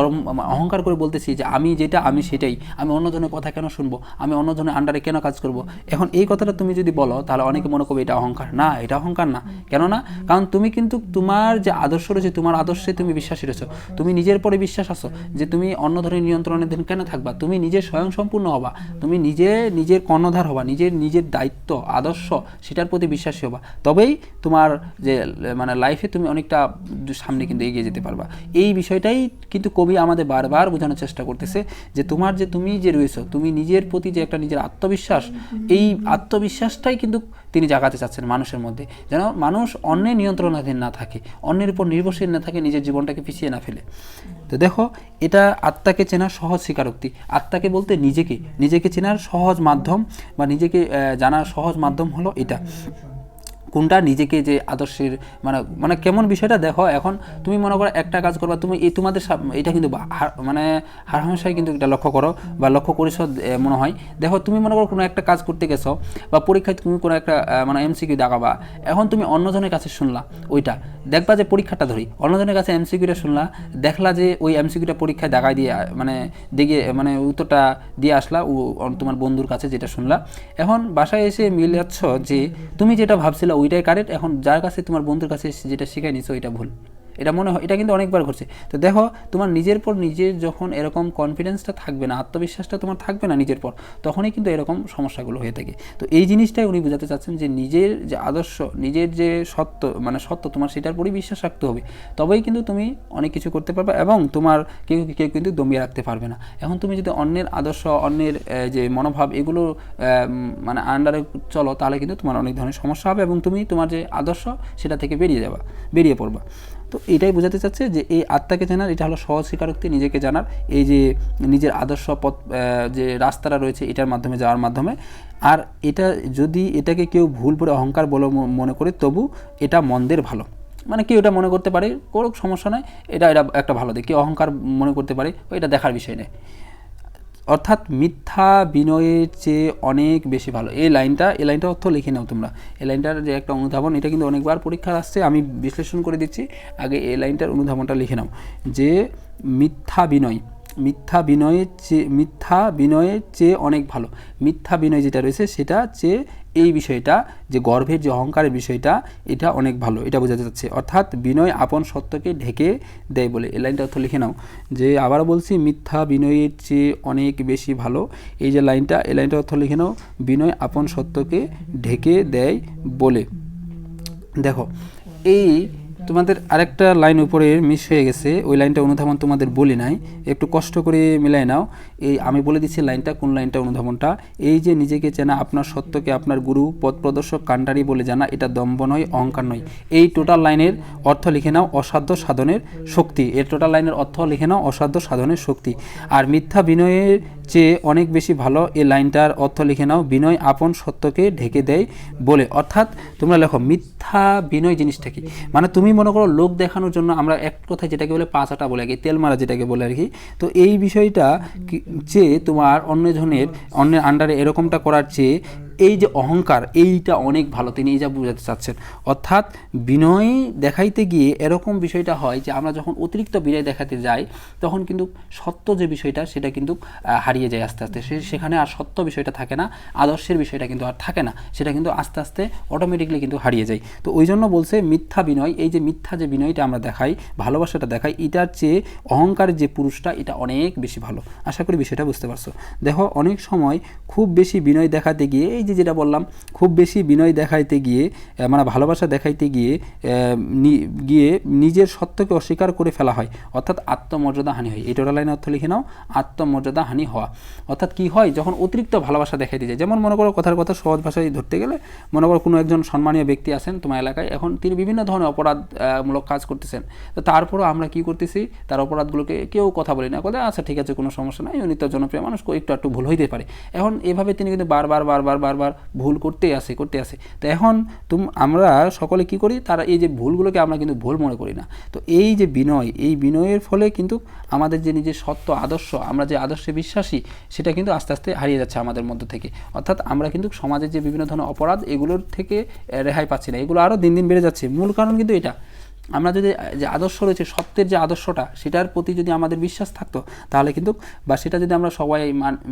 অহংকার করে বলতেছি যে আমি যেটা আমি সেটাই, আমি অন্যজনের কথা কেন শুনবো, আমি অন্যজনের আন্ডারে কেন কাজ করব। এখন এই কথাটা তুমি যদি বলো তাহলে অনেকে মনে করবে এটা অহংকার। না, এটা অহংকার না। কেননা কারণ তুমি কিন্তু তোমার যে আদর্শ রয়েছে, তোমার আদর্শে তুমি বিশ্বাসী রয়েছো, তুমি নিজের পরে বিশ্বাস আছো যে তুমি অন্য ধরনের নিয়ন্ত্রণের দিন কেন থাকবা, তুমি নিজের স্বয়ং সম্পূর্ণ হবা, তুমি নিজের কর্ণধার হবা, নিজের দায়িত্ব আদর্শ সেটার প্রতি বিশ্বাসী হবা, তবেই তোমার যে মানে লাইফে তুমি অনেকটা সামনে কিন্তু এগিয়ে যেতে পারবা। এই বিষয়টাই কিন্তু কবি আমাদের বারবার বোঝানোর চেষ্টা করতেছে যে তুমি যে রয়েছো, তুমি নিজের প্রতি যে একটা নিজের আত্মবিশ্বাস, এই আত্মবিশ্বাসটাই কিন্তু তিনি জাগাতে চাচ্ছেন মানুষের মধ্যে, যেন মানুষ অন্যের নিয়ন্ত্রণাধীন না থাকে, অন্যের উপর নির্ভরশীল না থাকে, নিজের জীবনটাকে পিছিয়ে না ফেলে। তো দেখো এটা আত্মাকে চেনার সহজ স্বীকারোক্তি। আত্মাকে বলতে নিজেকে চেনার সহজ মাধ্যম বা নিজেকে জানার সহজ মাধ্যম হলো এটা। কোনটা? নিজেকে যে আদর্শের মানে কেমন বিষয়টা দেখো, এখন তুমি মনে করো একটা কাজ করবা, তুমি তোমাদের এটা কিন্তু মানে হামেশাই কিন্তু এটা লক্ষ্য করো বা লক্ষ্য করেছো মনে হয়। দেখো তুমি মনে করো কোনো একটা কাজ করতে গেছো বা পরীক্ষায় তুমি কোনো একটা মানে এমসিকিউ দেখাবা, এখন তুমি অন্যজনের কাছে শুনলা ওইটা, দেখবা যে পরীক্ষাটা ধরি অন্যজনের কাছে এমসিকিউটা শুনলা, দেখলা যে ওই এমসিকিউটা পরীক্ষায় দেখায় দিয়ে মানে উত্তরটা দিয়ে আসলা তোমার বন্ধুর কাছে যেটা শুনলা, এখন বাসায় এসে মিলাচ্ছ যে তুমি যেটা ভাবছিলা ওইটাই কারেক্ট, এখন যার কাছে তোমার বন্ধুর কাছে যেটা শিখাই নিছো ওইটা ভুল। এটা মনে হয়, এটা কিন্তু অনেকবার ঘটছে। তো দেখো তোমার নিজের পর নিজের যখন এরকম কনফিডেন্সটা থাকবে না, আত্মবিশ্বাসটা তোমার থাকবে না নিজের পর, তখনই কিন্তু এরকম সমস্যাগুলো হয়ে থাকে। তো এই জিনিসটাই উনি বোঝাতে চাচ্ছেন যে নিজের যে আদর্শ, নিজের যে সত্য, মানে সত্য তোমার, সেটার উপরই বিশ্বাস রাখতে হবে, তবেই কিন্তু তুমি অনেক কিছু করতে পারবে এবং তোমার কেউ কেউ কিন্তু দমিয়ে রাখতে পারবে না। এখন তুমি যদি অন্যের আদর্শ, অন্যের যে মনোভাব, এগুলো মানে আন্ডারে চলো, তাহলে কিন্তু তোমার অনেক ধরনের সমস্যা হবে এবং তুমি তোমার যে আদর্শ সেটা থেকে বেরিয়ে পড়বা। তো এটাই বোঝাতে চাচ্ছে যে এই আত্মাকে জানার এটা হলো সহজ স্বীকারোক্তি, নিজেকে জানার, এই যে নিজের আদর্শ পথ, যে রাস্তাটা রয়েছে এটার মাধ্যমে যাওয়ার মাধ্যমে। আর এটা যদি এটাকে কেউ ভুল করে অহংকার বলে মনে করে, তবু এটা মন্দের ভালো, মানে কেউ এটা মনে করতে পারে, করুক, সমস্যা নয়, এটা একটা ভালো দিক। কেউ অহংকার মনে করতে পারে, এটা দেখার বিষয় নেই। অর্থাৎ মিথ্যা বিনয়ের চেয়ে অনেক বেশি ভালো। এই লাইনটা অর্থ লিখে নাও তোমরা। এই লাইনটার যে একটা অনুধাবন, এটা কিন্তু অনেকবার পরীক্ষা আসছে, আমি বিশ্লেষণ করে দিচ্ছি। আগে এই লাইনটার অনুধাবনটা লিখে নাও যে মিথ্যা বিনয়ের চেয়ে অনেক ভালো। মিথ্যা বিনয় যেটা রয়েছে সেটা চেয়ে এই বিষয়টা, যে গর্ভের যে অহংকারের বিষয়টা, এটা অনেক ভালো, এটা বোঝাতে চাচ্ছে। অর্থাৎ বিনয় আপন সত্যকে ঢেকে দেয় বলে। এই লাইনটা অর্থ লিখে নাও যে, আবার বলছি, মিথ্যা বিনয়ের চেয়ে অনেক বেশি ভালো। এই যে লাইনটা, এই লাইনটা অর্থ লিখে নাও, বিনয় আপন সত্যকে ঢেকে দেয় বলে। দেখো এই তোমাদের আরেকটা লাইন উপরে মিস হয়ে গেছে, ওই লাইনটা অনুধাবন তোমাদের বলি নাই, একটু কষ্ট করে মিলাই নাও। এই আমি বলে দিচ্ছি লাইনটা, কোন লাইনটা অনুধাবনটা। এই যে নিজেকে চেনা, আপনার সত্যকে আপনার গুরু, পথ প্রদর্শক, কাণ্ডারি বলে জানা, এটা দম্ভ নয়, অহংকার নয়। এই টোটাল লাইনের অর্থ লিখে নাও, অসাধ্য সাধনের শক্তি। এর টোটাল লাইনের অর্থ লিখে নাও, অসাধ্য সাধনের শক্তি। আর মিথ্যা বিনয়ের চেয়ে অনেক বেশি ভালো, এই লাইনটার অর্থ লিখে নাও, বিনয় আপন সত্যকে ঢেকে দেয় বলে। অর্থাৎ তোমরা লেখো মিথ্যা বিনয় জিনিসটা কি, মানে তুমি মনে করো লোক দেখানোর জন্য, আমরা এক কথায় যেটাকে বলে পাঁচাটা বলে আর কি, তেল মারা যেটাকে বলে আর কি। তো এই বিষয়টা চেয়ে তোমার অন্যের আন্ডারে এরকমটা করার চেয়ে এই যে অহংকার, এইটা অনেক ভালো, তিনি এই যা বোঝাতে চাচ্ছেন। অর্থাৎ বিনয় দেখাইতে গিয়ে এরকম বিষয়টা হয় যে আমরা যখন অতিরিক্ত বিনয় দেখাতে যাই, তখন কিন্তু সত্য যে বিষয়টা সেটা কিন্তু হারিয়ে যায় আস্তে আস্তে। সেখানে আর সত্য বিষয়টা থাকে না, আদর্শের বিষয়টা কিন্তু আর থাকে না, সেটা কিন্তু আস্তে আস্তে অটোমেটিকলি কিন্তু হারিয়ে যায়। তো ওই জন্য বলছে মিথ্যা বিনয়, এই যে মিথ্যা যে বিনয়টা আমরা দেখাই, ভালোবাসাটা দেখাই, এটার চেয়ে অহংকারের যে পুরুষটা, এটা অনেক বেশি ভালো। আশা করি বিষয়টা বুঝতে পারছো। দেখো অনেক সময় খুব বেশি বিনয় দেখাতে গিয়ে, এই যে যেটা বললাম, খুব বেশি বিনয় দেখাইতে গিয়ে, মানে ভালোবাসা দেখাইতে গিয়ে নিজের সত্যকে অস্বীকার করে ফেলা হয়, অর্থাৎ আত্মমর্যাদা হানি হয়। এই টোটাল লাইনের অর্থ লিখে নাও, আত্মমর্যাদা হানি হওয়া। অর্থাৎ কি হয়, যখন অতিরিক্ত ভালোবাসা দেখাইতে যায়, যেমন মনে করো কথার কথা সহজ ভাষায় ধরতে গেলে, মনে করো কোনো একজন সম্মানীয় ব্যক্তি আছেন তোমার এলাকায়, এখন তিনি বিভিন্ন ধরনের অপরাধমূলক কাজ করতেছেন, তো তারপরও আমরা কি করতেছি, তার অপরাধগুলোকে কেউ কথা বলি না, কথা আচ্ছা ঠিক আছে কোনো সমস্যা নাই, উনি তো জনপ্রিয় মানুষ, একটু ভুল হইতে পারে। এখন এভাবে তিনি কিন্তু বারবার ভুল করতেই আসে। তো এখন আমরা সকলে কি করি, তারা এই যে ভুলগুলোকে আমরা কিন্তু ভুল মনে করি না। তো এই যে বিনয়, এই বিনয়ের ফলে কিন্তু আমাদের যে নিজের সত্য আদর্শ, আমরা যে আদর্শে বিশ্বাসী, সেটা কিন্তু আস্তে আস্তে হারিয়ে যাচ্ছে আমাদের মধ্য থেকে। অর্থাৎ আমরা কিন্তু সমাজের যে বিভিন্ন ধরনের অপরাধ, এগুলোর থেকে রেহাই পাচ্ছি না, এগুলো আরও দিন দিন বেড়ে যাচ্ছে। মূল কারণ কিন্তু এটা, আমরা যদি যে আদর্শ রয়েছে, সত্যের যে আদর্শটা, সেটার প্রতি যদি আমাদের বিশ্বাস থাকতো, তাহলে কিন্তু, বা সেটা যদি আমরা সবাই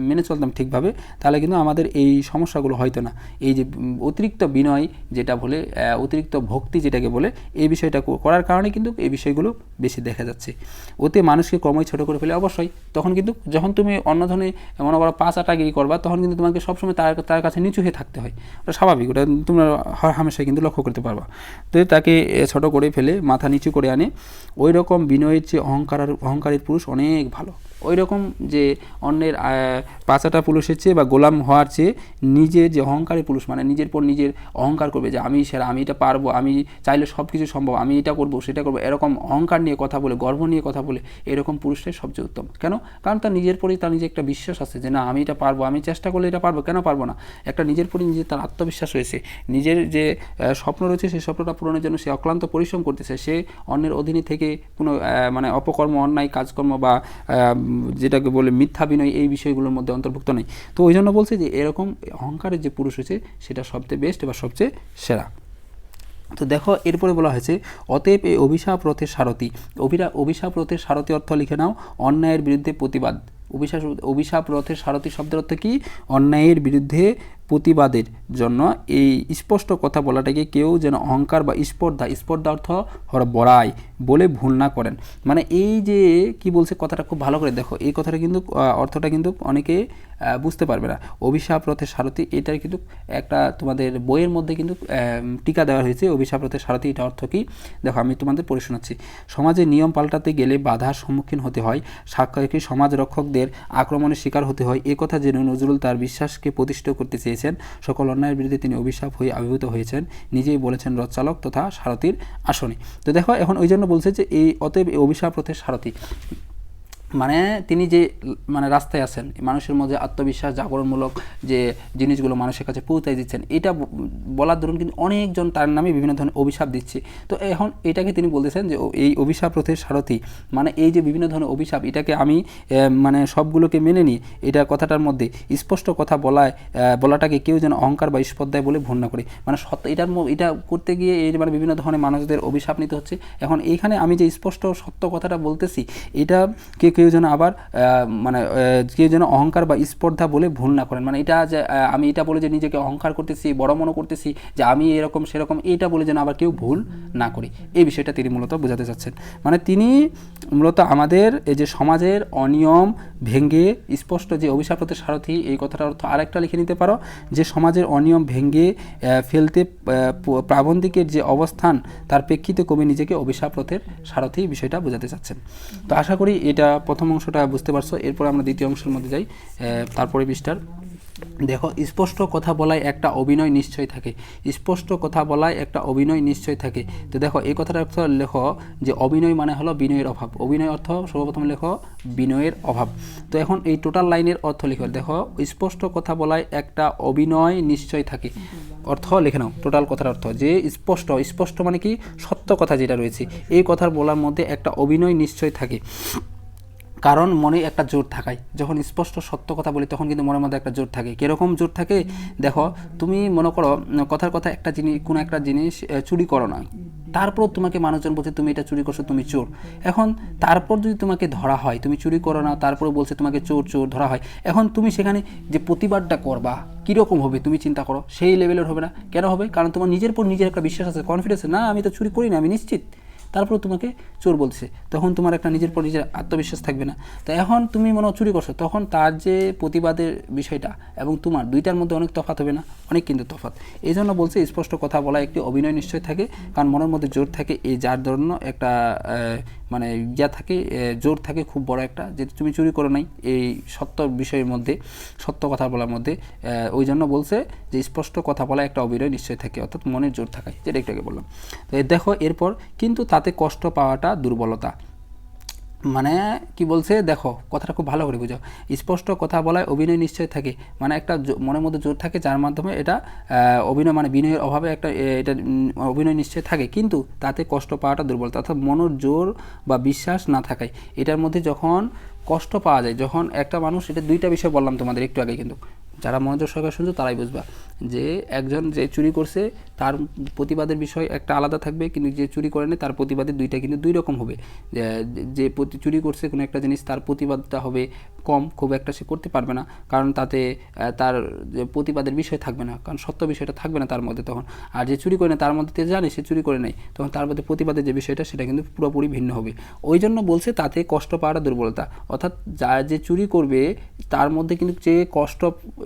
মেনে চলতাম ঠিকভাবে, তাহলে কিন্তু আমাদের এই সমস্যাগুলো হয়তো না। এই যে অতিরিক্ত বিনয় যেটা বলে, অতিরিক্ত ভক্তি যেটাকে বলে, এই বিষয়টা করার কারণে কিন্তু এই বিষয়গুলো বেশি দেখা যাচ্ছে। ওতে মানুষকে ক্রমই ছোটো করে ফেলে। অবশ্যই তখন কিন্তু যখন তুমি অন্য ধরনের মনে করো পাঁচাটাগিরি করবা, তখন কিন্তু তোমাকে সবসময় তার কাছে নিচু হয়ে থাকতে হয়, ওটা স্বাভাবিক, ওটা তোমরা হামেশাই কিন্তু লক্ষ্য করতে পারবা। তো তাকে ছোটো করে ফেলে, মাথা নিচু করে আনে। ওই রকম বিনয়ের চেয়ে অহংকারের পুরুষ অনেক ভালো। ওই রকম যে অন্যের পাঁচাটা পুরুষের চেয়ে বা গোলাম হওয়ার চেয়ে নিজের যে অহংকারী পুরুষ, মানে নিজের পর নিজের অহংকার করবে যে আমি সেরা, আমি এটা পারবো, আমি চাইলে সব কিছু সম্ভব, আমি এটা করবো সেটা করবো, এরকম অহংকার নিয়ে কথা বলে, গর্ব নিয়ে কথা বলে, এরকম পুরুষটাই সবচেয়ে উত্তম। কেন? কারণ তার নিজের পরেই তার নিজে একটা বিশ্বাস আছে যে না, আমি এটা পারবো, আমি চেষ্টা করলে এটা পারবো, কেন পারবো না। একটা নিজের পরেই নিজের তার আত্মবিশ্বাস রয়েছে, নিজের যে স্বপ্ন রয়েছে সেই স্বপ্নটা পূরণের জন্য সে অক্লান্ত পরিশ্রম করতেছে। সে অন্যের অধীনে থেকে কোনো মানে অপকর্ম, অন্যায় কাজকর্ম বা যেটাকে বলে মিথ্যা বিনয়, এই বিষয়গুলোর মধ্যে অন্তর্ভুক্ত নেই। তো ওই জন্য বলছে যে এরকম অহংকারের যে পুরুষ হয়েছে সেটা সবচেয়ে বেস্ট বা সবচেয়ে সেরা। তো দেখো এরপরে বলা হয়েছে, অতএব এই অভিশাপ রথের সারথি। অভিশাপ রথের সারথি অর্থ লিখে নাও, অন্যায়ের বিরুদ্ধে প্রতিবাদ। অভিশাপ রথের সারথি শব্দের অর্থ কি? অন্যায়ের বিরুদ্ধে প্রতিবাদের জন্য এই স্পষ্ট কথা বলাটাকে কেউ যেন অহংকার বা স্পর্ধা অর্থ বড়াই বলে ভুল না করেন। মানে এই যে কি বলছে কথাটা খুব ভালো করে দেখো, এই কথাটা কিন্তু অর্থটা কিন্তু অনেকে বুঝতে পারবে না। অভিশাপ রথের সারথি, এটার কিন্তু একটা তোমাদের বইয়ের মধ্যে কিন্তু টিকা দেওয়া হয়েছে। অভিশাপ রথের সারথি এটা অর্থ কি দেখো, আমি তোমাদের পড়ে শোনাচ্ছি। সমাজে নিয়ম পাল্টাতে গেলে বাধার সম্মুখীন হতে হয়, সাক্ষাৎ সমাজ রক্ষকদের আক্রমণের শিকার হতে হয়। এ কথা জেনে নজরুল তার বিশ্বাসকে প্রতিষ্ঠিত করতে চেয়েছেন। সকল অন্যায়ের বিরুদ্ধে তিনি অভিশাপ হয়ে আবির্ভূত হয়েছেন, নিজেই বলেছেন রথচালক তথা সারথির আসনে। তো দেখো এখন ওই জন্য বলছে যে এই অতএব অভিশাপ রথের সারথি মানে তিনি যে মানে রাস্তায় আছেন, মানুষের মধ্যে আত্মবিশ্বাস জাগরণমূলক যে জিনিসগুলো মানুষের কাছে পৌঁছায় দিচ্ছেন, এটা বলার দরুন কিন্তু অনেকজন তার নামে বিভিন্ন ধরনের অভিশাপ দিচ্ছে। তো এখন এটাকে তিনি বলতেছেন যে এই অভিশাপ রথের সারথি, মানে এই যে বিভিন্ন ধরনের অভিশাপ, এটাকে আমি মানে সবগুলোকে মেনে নিই। এটা কথাটার মধ্যে স্পষ্ট কথা বলাটাকে কেউ যেন অহংকার বা স্পর্ধায় বলে ভুল না করে। মানে সত্য এটা করতে গিয়ে এই মানে বিভিন্ন ধরনের মানুষদের অভিশাপ নিতে হচ্ছে। এখন এইখানে আমি যে স্পষ্ট সত্য কথাটা বলতেছি, এটা কেউ যেন আবার মানে কেউ যেন অহংকার বা স্পর্ধা বলে ভুল না করেন। মানে এটা যে আমি এটা বলে যে নিজেকে অহংকার করতেছি, বড় মনে করতেছি যে আমি এরকম সেরকম, এটা বলে যেন আবার কেউ ভুল না করি, এই বিষয়টা তিনি মূলত বোঝাতে চাচ্ছেন। মানে তিনি মূলত আমাদের এই যে সমাজের অনিয়ম ভেঙে স্পষ্ট যে অভিশাপ রথের সারথি, এই কথাটার অর্থ আরেকটা লিখে নিতে পারো যে সমাজের অনিয়ম ভেঙে ফেলতে প্রাবন্ধিকের যে অবস্থান, তার প্রেক্ষিতে কবি নিজেকে অভিশাপ রথের সারথি বিষয়টা বোঝাতে চাচ্ছেন। তো আশা করি এটা প্রথম অংশটা বুঝতে পারছো। এরপর আমরা দ্বিতীয় অংশের মধ্যে যাই। তারপরে পৃষ্ঠার দেখো, স্পষ্ট কথা বলায় একটা অভিনয় নিশ্চয় থাকে। স্পষ্ট কথা বলায় একটা অভিনয় নিশ্চয় থাকে। তো দেখো এই কথাটা অর্থ লেখো যে অভিনয় মানে হলো বিনয়ের অভাব। অভিনয় অর্থ সর্বপ্রথম লেখো বিনয়ের অভাব। তো এখন এই টোটাল লাইনের অর্থ লিখো। দেখো স্পষ্ট কথা বলায় একটা অভিনয় নিশ্চয় থাকে, অর্থ লিখে নাও। টোটাল কথার অর্থ যে স্পষ্ট মানে কি সত্য কথা যেটা রয়েছে, এই কথার বলার মধ্যে একটা অভিনয় নিশ্চয় থাকে। কারণ মনে একটা জোর থাকায়, যখন স্পষ্ট সত্য কথা বলি তখন কিন্তু মনের মধ্যে একটা জোর থাকে। কীরকম জোর থাকে দেখো, তুমি মনে করো কথার কথা একটা জিনিস, কোনো একটা জিনিস চুরি করো না, তারপর তোমাকে মানুষজন বলছে তুমি এটা চুরি করছো, তুমি চোর। এখন তারপর যদি তোমাকে ধরা হয়, তুমি চুরি করো না, তারপরে বলছে তোমাকে চোর ধরা হয়, এখন তুমি সেখানে যে প্রতিবাদটা করবা কীরকম হবে তুমি চিন্তা করো। সেই লেভেলের হবে না। কেন হবে? কারণ তোমার নিজের পর নিজের একটা বিশ্বাস আছে, কনফিডেন্স, না আমি তো চুরি করি না, আমি নিশ্চিত। তারপর তোমাকে চোর বলছে, তখন তোমার একটা নিজের পর নিজের আত্মবিশ্বাস থাকবে না। তো এখন তুমি মনে চুরি করছো, তখন তার যে প্রতিবাদের বিষয়টা এবং তোমার দুইটার মধ্যে অনেক তফাৎ হবে না? অনেক কিন্তু তফাৎ। এই জন্য বলছে স্পষ্ট কথা বলা একটি অভিনয় নিশ্চয় থাকে, কারণ মনের মধ্যে জোর থাকে, এই যার জন্য একটা মানে থাকে, জোর থাকে খুব বড় একটা, যে তুমি চুরি করো নাই, এই সত্য বিষয়ের মধ্যে, সত্য কথা বলার মধ্যে। ওই জন্য বলছে যে স্পষ্ট কথা বলা একটা অভিনয় নিশ্চয় থাকে, অর্থাৎ মনের জোর থাকায়, যেটা একটু আগে বললাম। তো দেখো এরপর, কিন্তু তাতে কষ্ট পাওয়াটা দুর্বলতা। মানে কি বলছে দেখো, কথাটা খুব ভালো করে বুঝো। স্পষ্ট কথা বলায় অভিনয় নিশ্চয় থাকে, মানে একটা মনের মধ্যে জোর থাকে, যার মাধ্যমে এটা অভিনয় মানে বিনয়ের অভাবে একটা এটা অভিনয় নিশ্চয় থাকে, কিন্তু তাতে কষ্ট পাওয়াটা দুর্বলতা, অর্থাৎ মনের জোর বা বিশ্বাস না থাকায়। এটার মধ্যে যখন কষ্ট পাওয়া যায়, যখন একটা মানুষ, এটা দুইটা বিষয় বললাম তোমাদের একটু আগে, কিন্তু যারা মনোযোগ সহকারে শুনছো তারাই বুঝবা যে একজন যে চুরি করছে তার প্রতিবাদের বিষয় একটা আলাদা থাকবে, কিন্তু যে চুরি করে নেই তার প্রতিবাদের দুইটা কিন্তু দুই রকম হবে। যে চুরি করছে কোনো একটা জিনিস, তার প্রতিবাদটা হবে কম, খুব একটা সে করতে পারবে না, কারণ তাতে তার যে প্রতিবাদের বিষয় থাকবে না, কারণ সত্য বিষয়টা থাকবে না তার মধ্যে তখন। আর যে চুরি করে নেয় তার মধ্যে জানে সে চুরি করে নেয়, তখন তার মধ্যে প্রতিবাদের যে বিষয়টা সেটা কিন্তু পুরোপুরি ভিন্ন হবে। ওই জন্য বলছে তাতে কষ্ট পাওয়াটা দুর্বলতা, অর্থাৎ যে চুরি করবে তার মধ্যে কিন্তু যে কষ্ট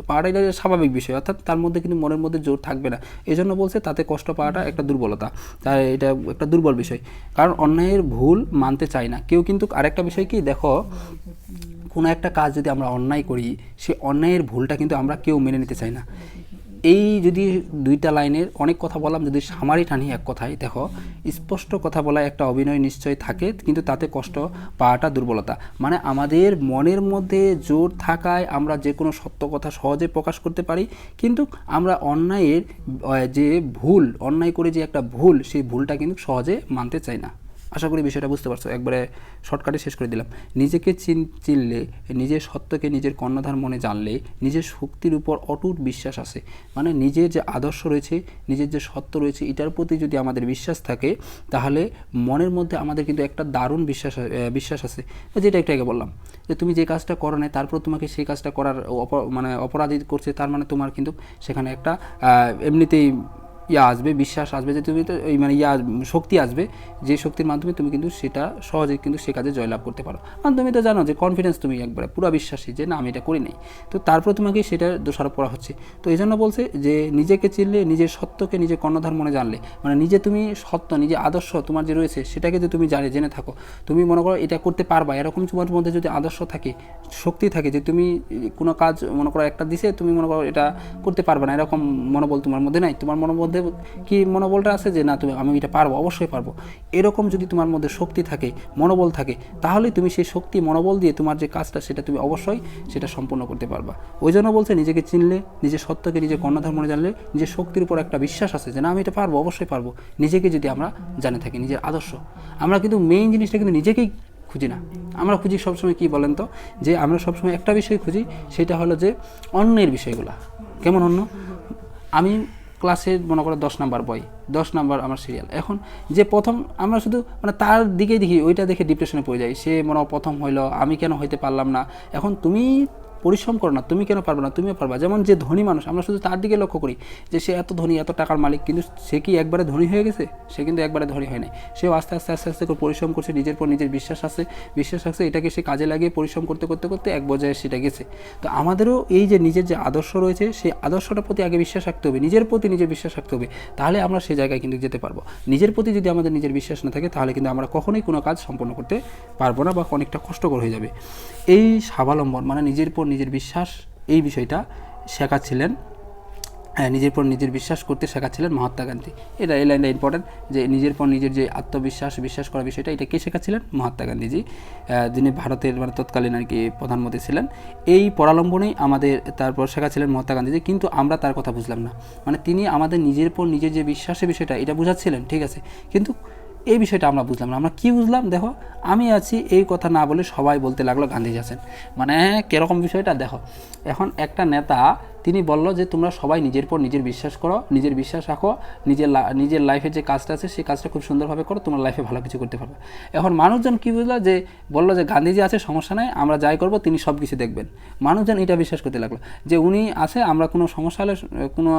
পাওয়াটাই স্বাভাবিক বিষয়, অর্থাৎ তার মধ্যে কিন্তু মনের মধ্যে জোর থাকবে না। এই জন্য বলছে তাতে কষ্ট পাওয়াটা একটা দুর্বলতা, তার এটা একটা দুর্বল বিষয়, কারণ অন্যায়ের ভুল মানতে চায় না কেউ। কিন্তু আরেকটা বিষয় কি দেখো, কোনো একটা কাজ যদি আমরা অন্যায় করি, সে অন্যায়ের ভুলটা কিন্তু আমরা কেউ মেনে নিতে চাই না। এই যদি দুইটা লাইনের অনেক কথা বললাম, যদি সামারি টানি এক কথায়, দেখো স্পষ্ট কথা বলা একটা অভিনয় নিশ্চয় থাকে, কিন্তু তাতে কষ্ট পাওয়াটা দুর্বলতা। মানে আমাদের মনের মধ্যে জোর থাকায় আমরা যে কোনো সত্য কথা সহজে প্রকাশ করতে পারি, কিন্তু আমরা অন্যায়ের যে ভুল, অন্যায় করে যে একটা ভুল, সেই ভুলটা কিন্তু সহজে মানতে চাই না। আশা করি বিষয়টা বুঝতে পারছো, একবারে শর্টকাটে শেষ করে দিলাম। নিজেকে চিনলে, নিজের সত্যকে নিজের কর্ণধার মনে জানলে, নিজের শক্তির উপর অটুট বিশ্বাস আছে, মানে নিজের যে আদর্শ রয়েছে, নিজের যে সত্য রয়েছে, এটার প্রতি যদি আমাদের বিশ্বাস থাকে, তাহলে মনের মধ্যে আমাদের কিন্তু একটা দারুণ বিশ্বাস আছে, যেটা একটু আগে বললাম, যে তুমি যে কাজটা করো না, তারপর তোমাকে সেই কাজটা করার মানে অপরাধী করছে, তার মানে তোমার কিন্তু সেখানে একটা এমনিতেই আসবে, বিশ্বাস আসবে, যে তুমি তো এই মানে শক্তি আসবে, যে শক্তির মাধ্যমে তুমি কিন্তু সেটা সহজে কিন্তু সে কাজে জয়লাভ করতে পারো। কারণ তুমি তো জানো যে কনফিডেন্স, তুমি একবারে পুরো বিশ্বাসী যে না আমি এটা করি নাই, তো তারপর তোমাকে সেটা দোষারোপ করা হচ্ছে। তো এই জন্য বলছে যে নিজেকে চিনলে, নিজের সত্যকে নিজের কর্ণধার মনে জানলে, মানে নিজে তুমি সত্য, নিজে আদর্শ তোমার যে রয়েছে সেটাকে যদি তুমি জেনে থাকো, তুমি মনে করো এটা করতে পারবা, এরকম তোমার মধ্যে যদি আদর্শ থাকে, শক্তি থাকে, যে তুমি কোনো কাজ মনে করো একটা দিছে, তুমি মনে করো এটা করতে পারবে না, এরকম মনোবল তোমার মধ্যে নাই, তোমার মনের মধ্যে কি মনোবলটা আছে যে না তুমি আমি এটা পারবো, অবশ্যই পারবো, এরকম যদি তোমার মধ্যে শক্তি থাকে, মনোবল থাকে, তাহলে তুমি সেই শক্তি মনোবল দিয়ে তোমার যে কাজটা সেটা তুমি অবশ্যই সেটা সম্পূর্ণ করতে পারবা। ওই জন্য বলছে নিজেকে চিনলে, নিজের সত্যকে নিজের কর্ণধার মনে জানলে, নিজের শক্তির উপর একটা বিশ্বাস আছে যে না আমি এটা পারবো, অবশ্যই পারবো, নিজেকে যদি আমরা জানে থাকি, নিজের আদর্শ। আমরা কিন্তু মেইন জিনিসটা কিন্তু নিজেকেই খুঁজি না, আমরা খুঁজি সবসময় কি বলেন তো, যে আমরা সবসময় একটা বিষয় খুঁজি, সেটা হলো যে অন্যের বিষয়গুলা। কেমন অন্য? আমি ক্লাসে মনে করো 10 নাম্বার বই, 10 নাম্বার আমার সিরিয়াল, এখন যে প্রথম, আমরা শুধু মানে তার দিকেই দেখি, ওইটা দেখে ডিপ্রেশনে পড়ে যাই, সে মনে প্রথম হইলো, আমি কেন হইতে পারলাম না। এখন তুমি পরিশ্রম করো না, তুমি কেন পারবে না, তুমিও পারবা। যেমন যে ধনী মানুষ, আমরা শুধু তার দিকে লক্ষ্য করি যে সে এত ধনী, এত টাকার মালিক, কিন্তু সে কি একবারে ধনী হয়ে গেছে? সে কিন্তু একবারে ধনী হয় নাই, সেও আস্তে আস্তে আস্তে আস্তে করে পরিশ্রম করছে, নিজের পর নিজের বিশ্বাস আছে, এটাকে সে কাজে লাগিয়ে পরিশ্রম করতে করতে করতে এক পর্যায়ে সেটা গেছে। তো আমাদেরও এই যে নিজের যে আদর্শ রয়েছে, সেই আদর্শটার প্রতি আগে বিশ্বাস রাখতে হবে, নিজের প্রতি নিজের বিশ্বাস রাখতে হবে, তাহলে আমরা সেই জায়গায় কিন্তু যেতে পারবো। নিজের প্রতি যদি আমাদের নিজের বিশ্বাস না থাকে, তাহলে কিন্তু আমরা কখনোই কোনো কাজ সম্পন্ন করতে পারবো না, বা অনেকটা কষ্টকর হয়ে যাবে। এই স্বাবলম্বন মানে নিজের পর নিজের বিশ্বাস, এই বিষয়টা শেখাচ্ছিলেন, নিজের পর নিজের বিশ্বাস করতে শেখাচ্ছিলেন মহাত্মা গান্ধী। এই লাইনটা ইম্পর্টেন্ট, যে নিজের পর নিজের যে বিশ্বাস করার বিষয়টা, এটা কে শেখাচ্ছিলেন? মহাত্মা গান্ধীজি, যিনি ভারতের মানে তৎকালীন আর কি প্রধানমন্ত্রী ছিলেন। এই পরালম্বনেই আমাদের তারপর শেখাচ্ছিলেন মহাত্মা গান্ধীজি, কিন্তু আমরা তার কথা বুঝলাম না। মানে তিনি আমাদের নিজের পর নিজের যে বিশ্বাসের বিষয়টা, এটা বুঝাচ্ছিলেন, ঠিক আছে, কিন্তু এই বিষয়টা আমরা বুঝলাম না। আমরা কি বুঝলাম? দেখো, আমি আছি এই কথা না বলে সবাই বলতে লাগলো গান্ধীজি আছেন, মানে কীরকম বিষয়টা দেখো। এখন একটা নেতা তিনি বলল যে তোমরা সবাই নিজের পর নিজের বিশ্বাস করো, নিজের বিশ্বাস রাখো, নিজের লাইফের যে কাজটা আছে সেই কাজটা খুব সুন্দরভাবে করো, তোমার লাইফে ভালো কিছু করতে পারবে। এখন মানুষজন কী বুঝলো, যে বললো যে গান্ধীজি আছে, সমস্যা নাই, আমরা যাই করবো তিনি সব কিছু দেখবেন। মানুষজন এটা বিশ্বাস করতে লাগলো যে উনি আছে, আমরা কোনো সমস্যা হলে, কোনো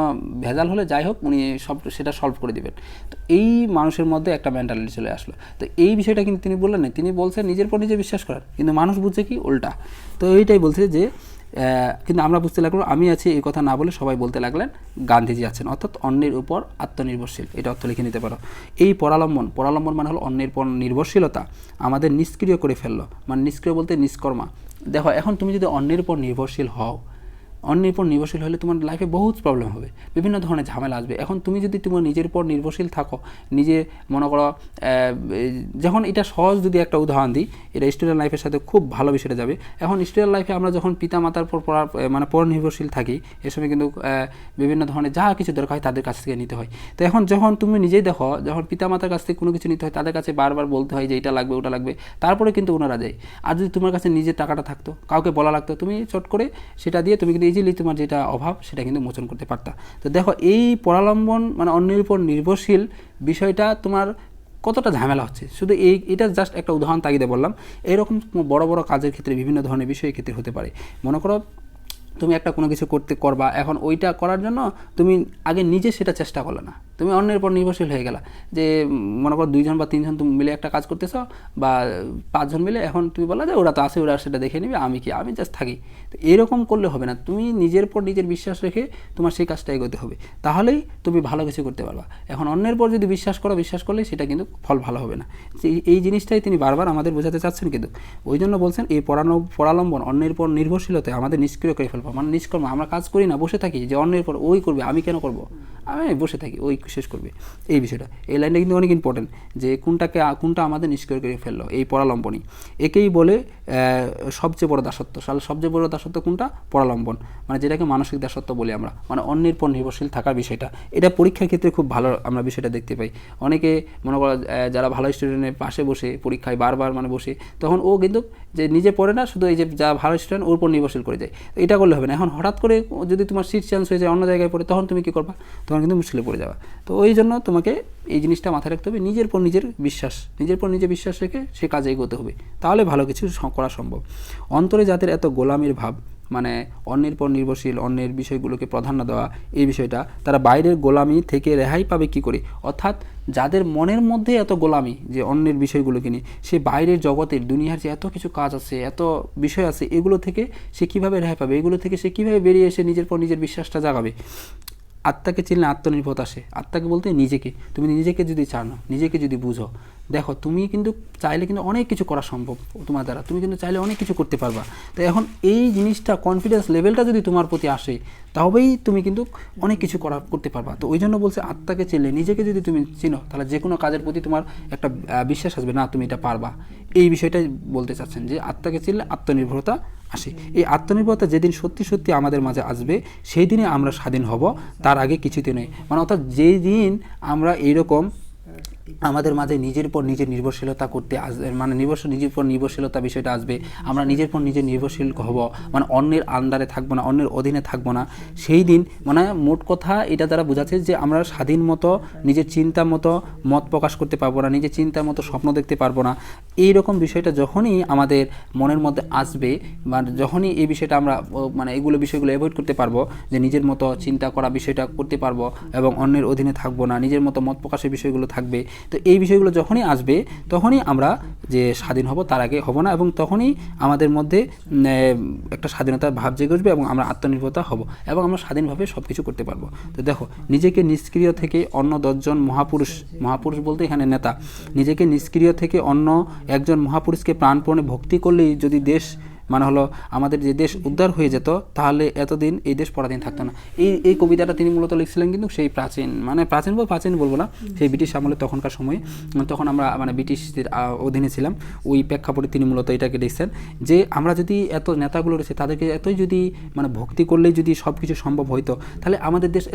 ভেজাল হলে, যাই হোক, উনি সব সেটা সলভ করে দেবেন। তো এই মানুষের মধ্যে একটা মেন্টালিটি চলে আসলো। তো এই বিষয়টা কিন্তু তিনি বললেন না, তিনি বলছেন নিজের পর নিজে বিশ্বাস করার, কিন্তু মানুষ বুঝছে কি উল্টা। তো এইটাই বলছে যে কিন্তু আমরা বুঝতে লাগলো, আমি আছি এই কথা না বলে সবাই বলতে লাগলেন গান্ধীজি আছেন, অর্থাৎ অন্যের উপর আত্মনির্ভরশীল, এটা অর্থ লিখে নিতে পারো। এই পরালম্বন মানে হলো অন্যের পর নির্ভরশীলতা আমাদের নিষ্ক্রিয় করে ফেললো, মানে নিষ্ক্রিয় বলতে নিষ্কর্মা। দেখো, এখন তুমি যদি অন্যের উপর নির্ভরশীল হও, অন্যের উপর নির্ভরশীল হলে তোমার লাইফে বহুত প্রবলেম হবে, বিভিন্ন ধরনের ঝামেলা আসবে। এখন তুমি যদি তোমার নিজের উপর নির্ভরশীল থাকো, নিজে মনে করো, যখন এটা সহজ যদি একটা উদাহরণ দিই, এটা স্টুডেন্ট লাইফের সাথে খুব ভালো বিষয়টা যাবে। এখন স্টুডেন্ট লাইফে আমরা যখন পিতা মাতার পর মানে পর নির্ভরশীল থাকি, এ সময় কিন্তু বিভিন্ন ধরনের যা কিছু দরকার হয় তাদের কাছ থেকে নিতে হয়। তো এখন যখন তুমি নিজেই দেখো, যখন পিতা মাতার কাছ থেকে কোনো কিছু নিতে হয়, তাদের কাছে বারবার বলতে হয় যে এটা লাগবে, ওটা লাগবে, তারপরে কিন্তু ওনারা যায়। আর যদি তোমার কাছে নিজের টাকাটা থাকতো, কাউকে বলা লাগতো, তুমি চট করে সেটা দিয়ে তুমি কিন্তু ইজিলি তোমার যেটা অভাব সেটা কিন্তু মোচন করতে পারতা। তো দেখো, এই পরালম্বন মানে অন্যের উপর নির্ভরশীল বিষয়টা তোমার কতটা ঝামেলা হচ্ছে। শুধু এটা জাস্ট একটা উদাহরণ তাগিদে বললাম। এরকম বড় বড় কাজের ক্ষেত্রে, বিভিন্ন ধরনের বিষয়ের ক্ষেত্রে হতে পারে। মনে করো তুমি একটা কোনো কিছু করবা, এখন ওইটা করার জন্য তুমি আগে নিজে সেটা চেষ্টা করলে না, তুমি অন্যের উপর নির্ভরশীল হয়ে গেলা। যে মনে করো 2 জন বা 3 জন তুমি মিলে একটা কাজ করতেছ, বা 5 জন মিলে, এখন তুমি বলো যে ওরা তো আছে, ওরা সেটা দেখে নেবে, আমি জাস্ট থাকি। তো এরকম করলে হবে না, তুমি নিজের পর নিজের বিশ্বাস রেখে তোমার সেই কাজটা এগোতে হবে, তাহলেই তুমি ভালো কিছু করতে পারবা। এখন অন্যের পর যদি বিশ্বাস করলে সেটা কিন্তু ফল ভালো হবে না। এই জিনিসটাই তিনি বারবার আমাদের বোঝাতে চাচ্ছেন, কিন্তু ওই জন্য বলছেন এই পরালম্বন অন্যের পর নির্ভরশীলতায় আমাদের নিষ্ক্রিয় করে ফেলবো, মানে নিষ্কর্ম। আমরা কাজ করি না, বসে থাকি, যে অন্যের পর ওই করবে, আমি কেন করব, আমি বসে থাকি, ওই শেষ করবে, এই বিষয়টা। এই লাইনটা কিন্তু অনেক ইম্পর্টেন্ট, যে কোনটা আমাদের নিষ্ক্রিয় করে ফেললো, এই পরালম্বনী। একেই বলে সবচেয়ে বড় দাসত্ব। সবচেয়ে বড় দাসত্ব কোনটা? পরালম্বন, মানে যেটাকে মানসিক দাসত্ব বলি আমরা, মানে অন্যের পর নির্ভরশীল থাকার বিষয়টা। এটা পরীক্ষার ক্ষেত্রে খুব ভালো আমরা বিষয়টা দেখতে পাই। অনেকে মনে করো যারা ভালো স্টুডেন্টের পাশে বসে পরীক্ষায় বারবার মানে বসে, তখন ও কিন্তু যে নিজে পড়ে না, শুধু এই যে যা ভালো স্টুডেন্ট ওর উপর নির্ভরশীল করে যায়। এটা করলে হবে না। এখন হঠাৎ করে যদি তোমার সিট চেঞ্জ হয়ে যায়, অন্য জায়গায় পড়ে, তখন তুমি কী করবা? তখন কিন্তু মুশকিলে পড়ে যাওয়া। তো ওই জন্য তোমাকে এই জিনিসটা মাথায় রাখতে হবে, নিজের পর নিজের বিশ্বাস রেখে সে কাজে এগোতে হবে, তাহলে ভালো কিছু করা সম্ভব। অন্তরে যাদের এত গোলামির ভাব, মানে অন্যের পর নির্ভরশীল, অন্যের বিষয়গুলোকে প্রাধান্য দেওয়া, এই বিষয়টা, তারা বাইরের গোলামি থেকে রেহাই পাবে কি করে? অর্থাৎ যাদের মনের মধ্যে এত গোলামি, যে অন্যের বিষয়গুলোকে নিয়ে, সে বাইরের জগতের দুনিয়ার যে এত কিছু কাজ আছে, এত বিষয় আছে, এগুলো থেকে সে কীভাবে রেহাই পাবে? এগুলো থেকে সে কীভাবে বেরিয়ে এসে নিজের পর নিজের বিশ্বাসটা জাগাবে? আত্মাকে চিনলে আত্মনির্ভরতা আসে। আত্মাকে বলতে নিজেকে, তুমি নিজেকে যদি জানো, নিজেকে যদি বুঝো, দেখো তুমি কিন্তু চাইলে কিন্তু অনেক কিছু করা সম্ভব তোমার দ্বারা, তুমি কিন্তু চাইলে অনেক কিছু করতে পারবা। তো এখন এই জিনিসটা, কনফিডেন্স লেভেলটা যদি তোমার প্রতি আসে, তবেই তুমি কিন্তু অনেক কিছু করতে পারবা। তো ওই জন্য বলছে আত্মাকে চিনলে, নিজেকে যদি তুমি চিনো, তাহলে যে কোনো কাজের প্রতি তোমার একটা বিশ্বাস আসবে, না তুমি এটা পারবা। এই বিষয়টাই বলতে চাচ্ছেন, যে আত্মাকে চিনলে আত্মনির্ভরতা আসে। এই আত্মনির্ভরতা যেদিন সত্যি সত্যি আমাদের মাঝে আসবে, সেই দিনে আমরা স্বাধীন হব, তার আগে কিছুতে নেই। মানে অর্থাৎ যেই দিন আমরা এইরকম আমাদের মাঝে নিজের পর নিজের নির্ভরশীলতা করতে আসবে, মানে নিজের পর নির্ভরশীলতা বিষয়টা আসবে, আমরা নিজের পর নিজের নির্ভরশীল হব, মানে অন্যের আন্ডারে থাকবো না, অন্যের অধীনে থাকবো না, সেই দিন মানে মোট কথা এটা দ্বারা বোঝাচ্ছে যে আমরা স্বাধীন মতো নিজের চিন্তা মতো মত প্রকাশ করতে পারবো না, নিজের চিন্তার মতো স্বপ্ন দেখতে পারবো না। এই রকম বিষয়টা যখনই আমাদের মনের মধ্যে আসবে, মানে যখনই এই বিষয়টা আমরা মানে এগুলো বিষয়গুলো অ্যাভয়েড করতে পারবো, যে নিজের মতো চিন্তা করা বিষয়টা করতে পারবো এবং অন্যের অধীনে থাকবো না, নিজের মতো মত প্রকাশের বিষয়গুলো থাকবে। তো এই বিষয়গুলো যখনই আসবে, তখনই আমরা যে স্বাধীন হব, তার আগে হব না, এবং তখনই আমাদের মধ্যে একটা স্বাধীনতার ভাব জেগে উঠবে এবং আমরা আত্মনির্ভরতা হব এবং আমরা স্বাধীনভাবে সব কিছু করতে পারবো। তো দেখো, নিজেকে নিষ্ক্রিয় থেকে অন্য 10 জন মহাপুরুষ বলতে এখানে নেতা, নিজেকে নিষ্ক্রিয় থেকে অন্য একজন মহাপুরুষকে প্রাণপণে ভক্তি করলেই যদি দেশ, মানে হলো আমাদের যে দেশ উদ্ধার হয়ে যেত, তাহলে এতদিন এই দেশ পরাধীন থাকতো না। এই কবিতাটা তিনি মূলত লিখছিলেন কিন্তু সেই প্রাচীন বলবো না, সেই ব্রিটিশ আমলে, তখনকার সময়ে, তখন আমরা মানে ব্রিটিশদের অধীনে ছিলাম, ওই প্রেক্ষাপটে তিনি মূলত এটাকে লিখছেন, যে আমরা যদি এত নেতাগুলো রয়েছে, তাদেরকে এতই যদি মানে ভক্তি করলেই যদি সব কিছু সম্ভব হইতো, তাহলে আমাদের দেশ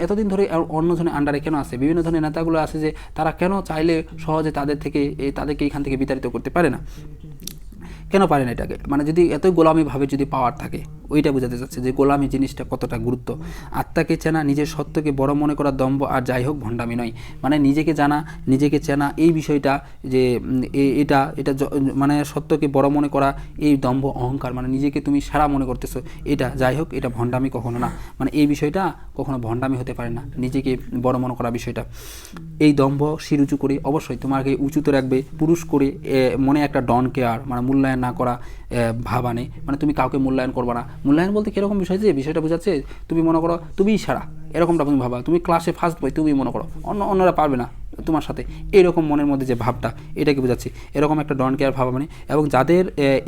এতদিন ধরে অন্য ধরনের আন্ডারে কেন আছে? বিভিন্ন ধরনের নেতাগুলো আছে, যে তারা কেন চাইলে সহজে তাদেরকে এইখান থেকে বিতাড়িত করতে পারে না? কেন পারে না এটাকে? মানে যদি এতই গোলামিভাবে যদি পাওয়ার থাকে, ওইটা বোঝাতে চাচ্ছে যে গোলামি জিনিসটা কতটা গুরুত্ব। আত্মাকে চেনা, নিজের সত্যকে বড় মনে করা দম্ভ আর যাই হোক ভণ্ডামি নয়। মানে নিজেকে জানা, নিজেকে চেনা, এই বিষয়টা যে এটা মানে সত্যকে বড় মনে করা, এই দম্ভ অহংকার, মানে নিজেকে তুমি সেরা মনে করতেছো, এটা যাই হোক, এটা ভণ্ডামি কখনো না। মানে এই বিষয়টা কখনো ভণ্ডামি হতে পারে না, নিজেকে বড় মনে করা বিষয়টা। এই দম্ভ শির উঁচু করে, অবশ্যই তোমাকে উঁচুতে রাখবে, পুরুষ করে মনে একটা ডন কেয়ার, মানে মূল্যায়ন না করা ভাব আনে, মানে তুমি কাউকে মূল্যায়ন করবা না। মূল্যায়ন বলতে কীরকম বিষয়, যে বিষয়টা বোঝাচ্ছে তুমি মনে করো তুমিই সেরা, এরকমটা তুমি ভাবা, তুমি ক্লাসে ফার্স্ট বই, তুমি মনে করো অন্যরা পারবে না তোমার সাথে, এইরকম মনের মধ্যে যে ভাবটা, এটাকে বোঝাচ্ছি। এরকম একটা ডন কেয়ার ভাবা, মানে এবং যাদের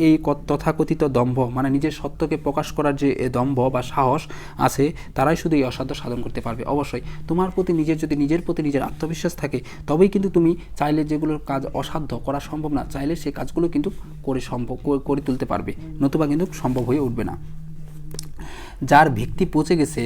এই তথাকথিত দম্ভ, মানে নিজের সত্যকে প্রকাশ করার যে দম্ভ বা সাহস আছে, তারাই শুধু এই অসাধ্য সাধন করতে পারবে। অবশ্যই তোমার প্রতি নিজের প্রতি নিজের আত্মবিশ্বাস থাকে, তবেই কিন্তু তুমি চাইলে যেগুলোর কাজ অসাধ্য করা সম্ভব না, চাইলে সেই কাজগুলো কিন্তু করে তুলতে পারবে, নতুবা কিন্তু সম্ভব হয়ে উঠবে না। যার ভিত্তি পচে গেছে